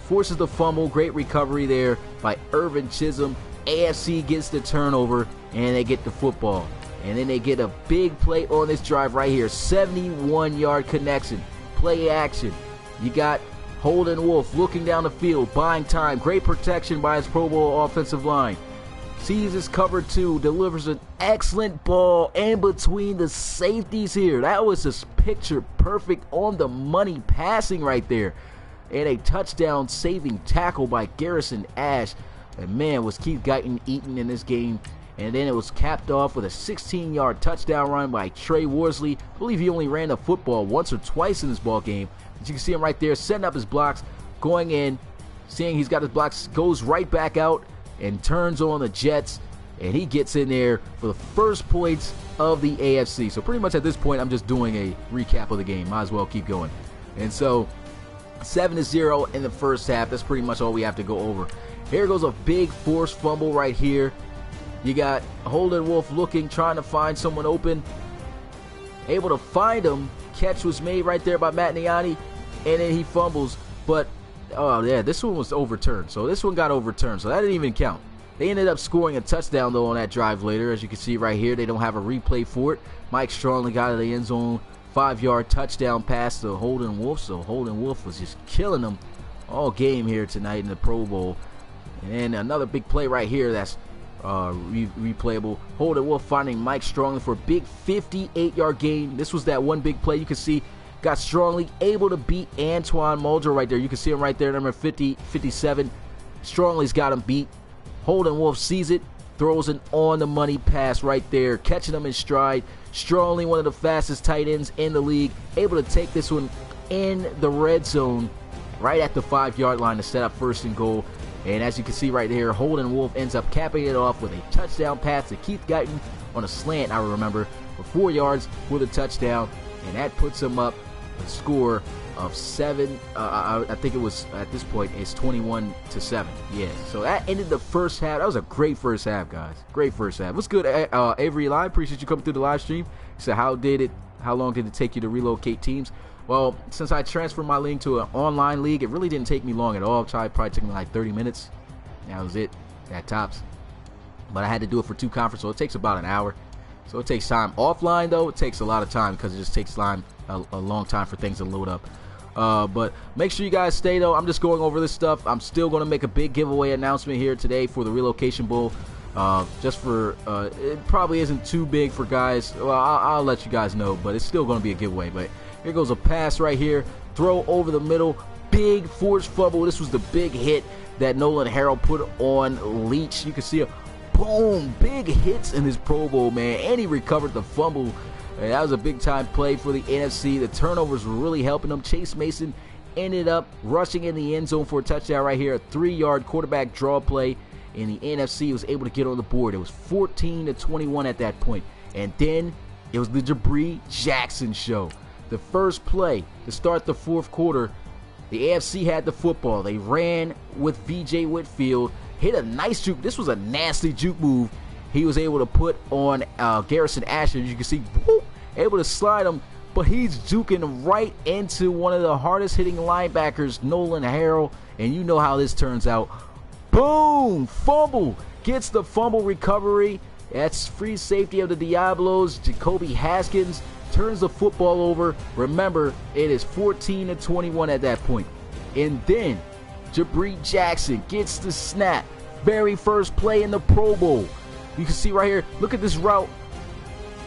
Forces the fumble. Great recovery there by Irvin Chisholm. AFC gets the turnover, and they get the football. And then they get a big play on this drive right here. 71-yard connection. Play action. You got Holden Wolf looking down the field, buying time. Great protection by his Pro Bowl offensive line. Sees his cover 2, delivers an excellent ball in between the safeties here. That was just picture perfect, on the money passing right there. And a touchdown saving tackle by Garrison Ash. And man, was Keith Guyton eaten in this game. And then it was capped off with a 16-yard touchdown run by Trey Worsley. I believe he only ran the football once or twice in this ball game. But you can see him right there setting up his blocks, going in, seeing he's got his blocks, goes right back out and turns on the Jets, and he gets in there for the first points of the AFC. So pretty much at this point, I'm just doing a recap of the game. Might as well keep going. And so 7-0 in the first half. That's pretty much all we have to go over. Here goes a big forced fumble right here. You got Holden Wolf looking, trying to find someone open. Able to find him. Catch was made right there by Matt Niani, and then he fumbles. But oh yeah, this one was overturned. So this one got overturned. So that didn't even count. They ended up scoring a touchdown though on that drive later. As you can see right here, they don't have a replay for it. Mike Strongly got to the end zone. 5-yard touchdown pass to Holden Wolf. So Holden Wolf was just killing them all game here tonight in the Pro Bowl. And then another big play right here that's replayable. Holden Wolf finding Mike Strongly for a big 58-yard gain. This was that one big play you can see. Got Strongly able to beat Antoine Muldrow right there. You can see him right there, number 50, 57. Strongly's got him beat. Holden Wolf sees it, throws an on-the-money pass right there, catching him in stride. Strongly, one of the fastest tight ends in the league, able to take this one in the red zone right at the 5-yard line to set up 1st and goal. And as you can see right here, Holden Wolf ends up capping it off with a touchdown pass to Keith Guyton on a slant, I remember, for 4 yards with a touchdown. And that puts him up a score of 7. I think it was, at this point, it's 21-7. Yeah, so that ended the first half. That was a great first half, guys. Great first half. What's good, Avery Live? Appreciate you coming through the live stream. So how long did it take you to relocate teams? Well, since I transferred my league to an online league, it really didn't take me long at all. It probably took me like 30 minutes. That was it, at tops. But I had to do it for 2 conferences, so it takes about an hour. So it takes time. Offline, though, it takes a lot of time because it just takes time, a long time for things to load up. But make sure you guys stay, though. I'm just going over this stuff. I'm still going to make a big giveaway announcement here today for the Relocation Bowl. Just for it probably isn't too big for guys. Well, I'll let you guys know, but it's still going to be a giveaway. But here goes a pass right here, throw over the middle, big forced fumble. This was the big hit that Nolan Harrell put on Leach. You can see a boom, big hits in his Pro Bowl, man, and he recovered the fumble. And that was a big time play for the NFC. The turnovers were really helping them. Chase Mason ended up rushing in the end zone for a touchdown right here, a 3-yard quarterback draw play. And the NFC was able to get on the board. It was 14-21 at that point. And then it was the Jabri Jackson show. The first play to start the fourth quarter, the AFC had the football. They ran with VJ Whitfield, hit a nice juke. This was a nasty juke move. He was able to put on Garrison Asher. You can see, whoop, able to slide him, but he's juking right into one of the hardest hitting linebackers, Nolan Harrell. And you know how this turns out. Boom! Fumble! Gets the fumble recovery. That's free safety of the Diablos. Jacoby Haskins turns the football over. Remember, it is 14-21 at that point. And then Jabri Jackson gets the snap. Very first play in the Pro Bowl. You can see right here, look at this route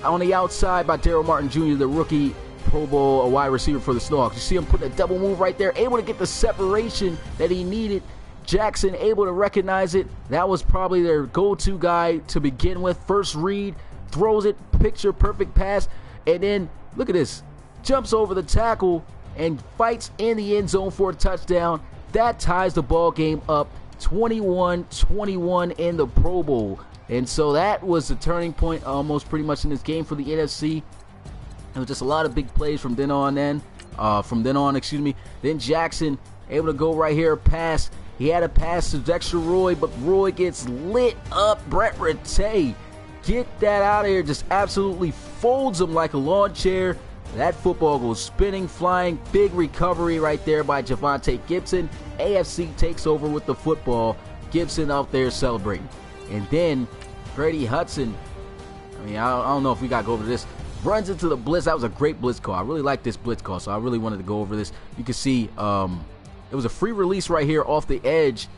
on the outside by Daryl Martin Jr., the rookie Pro Bowl, a wide receiver for the Seahawks. You see him putting a double move right there, able to get the separation that he needed. Jackson able to recognize it. That was probably their go-to guy to begin with. First read, throws it, picture perfect pass, and then look at this, jumps over the tackle and fights in the end zone for a touchdown. That ties the ball game up 21-21 in the Pro Bowl. And so that was the turning point almost pretty much in this game for the NFC. It was just a lot of big plays from then on. Then Jackson able to go right here, pass. He had a pass to Dexter Roy, but Roy gets lit up. Brett Rattay, get that out of here. Just absolutely folds him like a lawn chair. That football goes spinning, flying. Big recovery right there by Javonte Gibson. AFC takes over with the football. Gibson out there celebrating. And then Grady Hudson, I don't know if we got to go over this, runs into the blitz. That was a great blitz call. I really like this blitz call, so I really wanted to go over this. You can see it was a free release right here off the edge.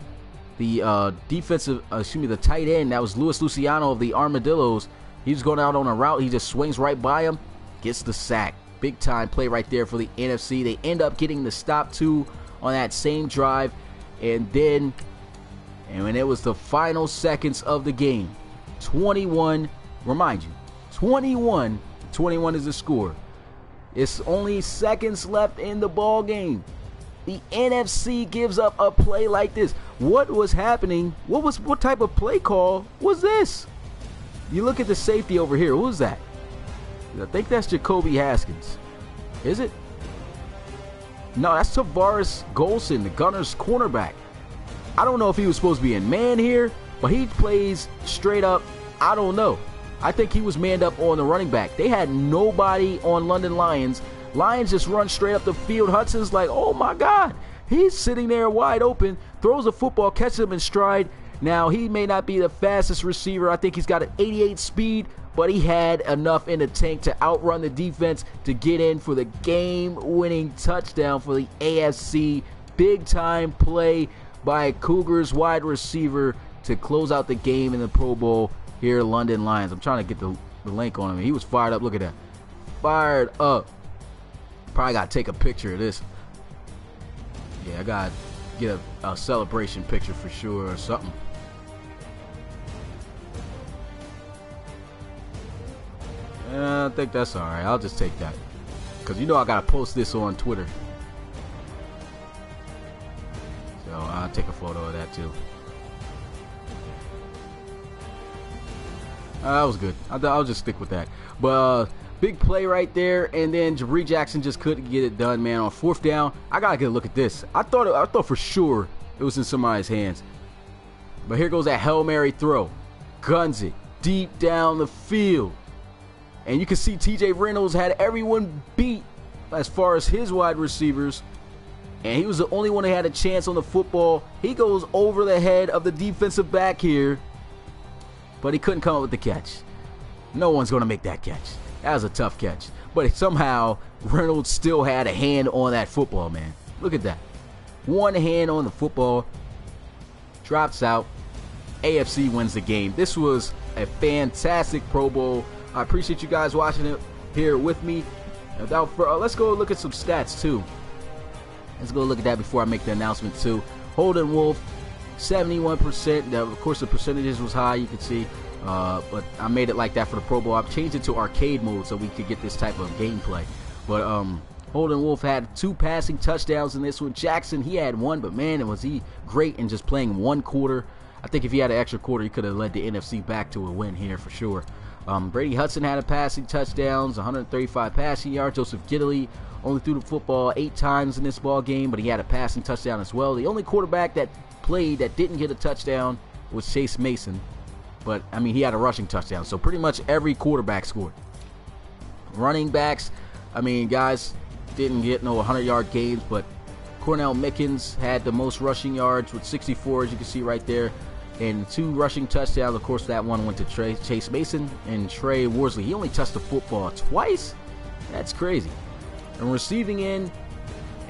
The the tight end, that was Luis Luciano of the Armadillos. He was going out on a route. He just swings right by him, gets the sack. Big time play right there for the NFC. They end up getting the stop too on that same drive. And when it was the final seconds of the game, 21, remind you, 21 is the score. It's only seconds left in the ball game. The NFC gives up a play like this. What was happening? What type of play call was this? You look at the safety over here. Who was that? I think that's Jacoby Haskins. Is it? No, that's Tavares Golson, the Gunners cornerback. I don't know if he was supposed to be in man here, but he plays straight up. I don't know. I think he was manned up on the running back. They had nobody on London Lions. Lions just run straight up the field. Hudson's like, oh my God. He's sitting there wide open, throws the football, catches him in stride. Now, he may not be the fastest receiver. I think he's got an 88 speed, but he had enough in the tank to outrun the defense to get in for the game-winning touchdown for the AFC. Big-time play by Cougars wide receiver to close out the game in the Pro Bowl here, London Lions. I'm trying to get the link on him. He was fired up. Look at that. Fired up. Probably got to take a picture of this. Yeah, I got to get a celebration picture for sure or something. I think that's all right. I'll just take that. Because you know I got to post this on Twitter. So I'll take a photo of that too. That was good. I'll just stick with that. But big play right there, and then Jabri Jackson just couldn't get it done, man. On fourth down, I gotta get a look at this. I thought for sure it was in somebody's hands. But here goes that Hail Mary throw. Guns it deep down the field. And you can see TJ Reynolds had everyone beat as far as his wide receivers. And he was the only one that had a chance on the football. He goes over the head of the defensive back here. But he couldn't come up with the catch. No one's going to make that catch. That was a tough catch. But somehow, Reynolds still had a hand on that football, man. Look at that. One hand on the football. Drops out. AFC wins the game. This was a fantastic Pro Bowl. I appreciate you guys watching it here with me. Let's go look at some stats too. Let's go look at that before I make the announcement too. Holden Wolf, 71%. Of course, the percentages was high, you can see. But I made it like that for the Pro Bowl. I've changed it to arcade mode so we could get this type of gameplay. But Holden Wolf had 2 passing touchdowns in this one. Jackson, he had 1, but man, was he great in just playing 1 quarter. I think if he had an extra quarter, he could have led the NFC back to a win here for sure. Brady Hudson had a passing touchdowns, 135 passing yards. Joseph Gidley only threw the football 8 times in this ball game, but he had a passing touchdown as well. The only quarterback that played that didn't get a touchdown was Chase Mason. But, I mean, he had a rushing touchdown. So, pretty much every quarterback scored. Running backs, I mean, guys didn't get no 100-yard games, but Cornell Mickens had the most rushing yards with 64, as you can see right there. And 2 rushing touchdowns. Of course, that one went to Chase Mason and Trey Worsley. He only touched the football twice? That's crazy. And receiving in,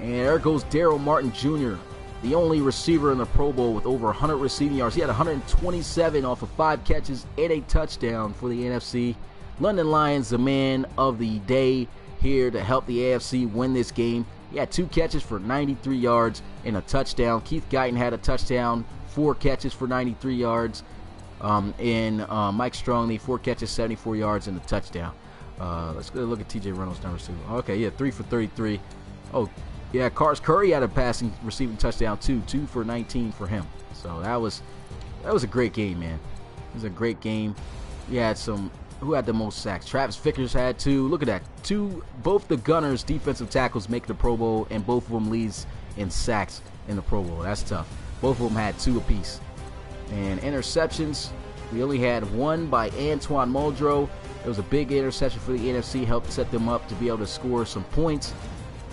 and there goes Daryl Martin Jr., the only receiver in the Pro Bowl with over 100 receiving yards. He had 127 off of 5 catches and a touchdown for the NFC. London Lions, the man of the day here to help the AFC win this game. He had 2 catches for 93 yards and a touchdown. Keith Guyton had a touchdown, 4 catches for 93 yards. And Mike Strongley, 4 catches, 74 yards and a touchdown. Let's go look at TJ Reynolds' numbers too. Okay, yeah, 3 for 33. Oh, yeah, Cars Curry had a passing receiving touchdown too, 2 for 19 for him. So that was a great game, man. It was a great game. You had some. Who had the most sacks? Travis Vickers had 2. Look at that. 2. Both the Gunners defensive tackles make the Pro Bowl, and both of them leads in sacks in the Pro Bowl. That's tough. Both of them had 2 apiece. And interceptions, we only had 1 by Antoine Muldrow. It was a big interception for the NFC, helped set them up to be able to score some points.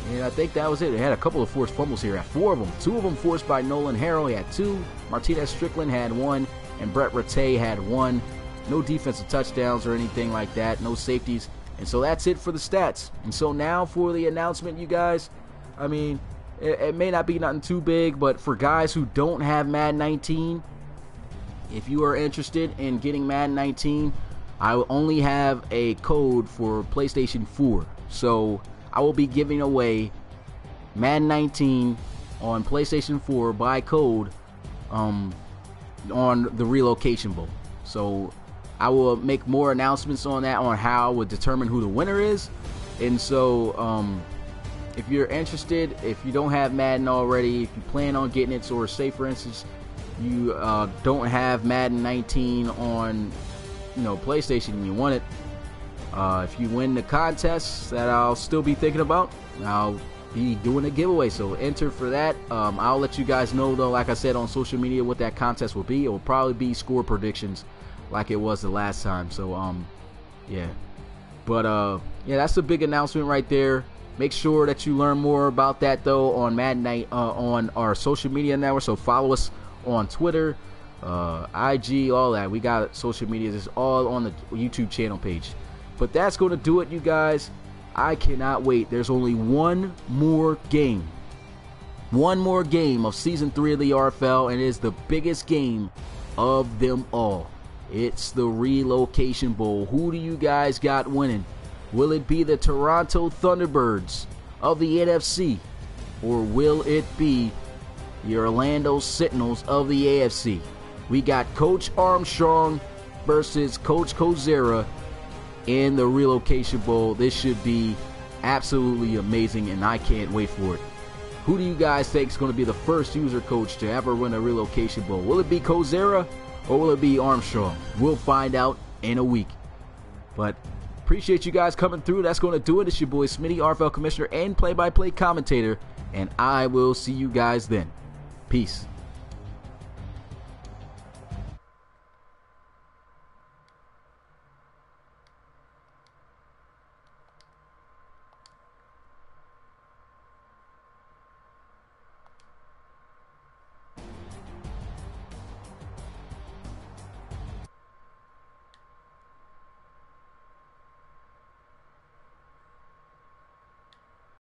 And I think that was it. They had a couple of forced fumbles here. At 4 of them. 2 of them forced by Nolan Harrell. He had 2. Martinez Strickland had 1. And Brett Rattay had 1. No defensive touchdowns or anything like that. No safeties. And so that's it for the stats. And so now for the announcement, you guys. I mean, it may not be nothing too big, but for guys who don't have Madden 19, if you are interested in getting Madden 19, I will only have a code for PlayStation 4. So I will be giving away Madden 19 on PlayStation 4 by code on the Relocation Bowl. So I will make more announcements on that, on how I would determine who the winner is. And so if you're interested, if you don't have Madden already, if you plan on getting it, or say for instance you don't have Madden 19 on PlayStation and you want it, if you win the contest that I'll still be thinking about, I'll be doing a giveaway, so enter for that. I'll let you guys know though, like I said, on social media what that contest will be. It will probably be score predictions like it was the last time. So yeah, but yeah, that's a big announcement right there. Make sure that you learn more about that though on Madden Night on our social media network. So follow us on Twitter, IG, all that. We got social media. It's all on the YouTube channel page. But that's going to do it, you guys. I cannot wait. There's only one more game. One more game of Season 3 of the RFL, and it is the biggest game of them all. It's the Relocation Bowl. Who do you guys got winning? Will it be the Toronto Thunderbirds of the NFC? Or will it be the Orlando Sentinels of the AFC? We got Coach Armstrong versus Coach Kozera in the Relocation Bowl. This should be absolutely amazing, and I can't wait for it. Who do you guys think is going to be the first user coach to ever win a Relocation Bowl? Will it be Kozera or will it be Armstrong? We'll find out in a week. But appreciate you guys coming through. That's going to do it. It's your boy Smitty, RFL Commissioner and play-by-play commentator, and I will see you guys then. Peace.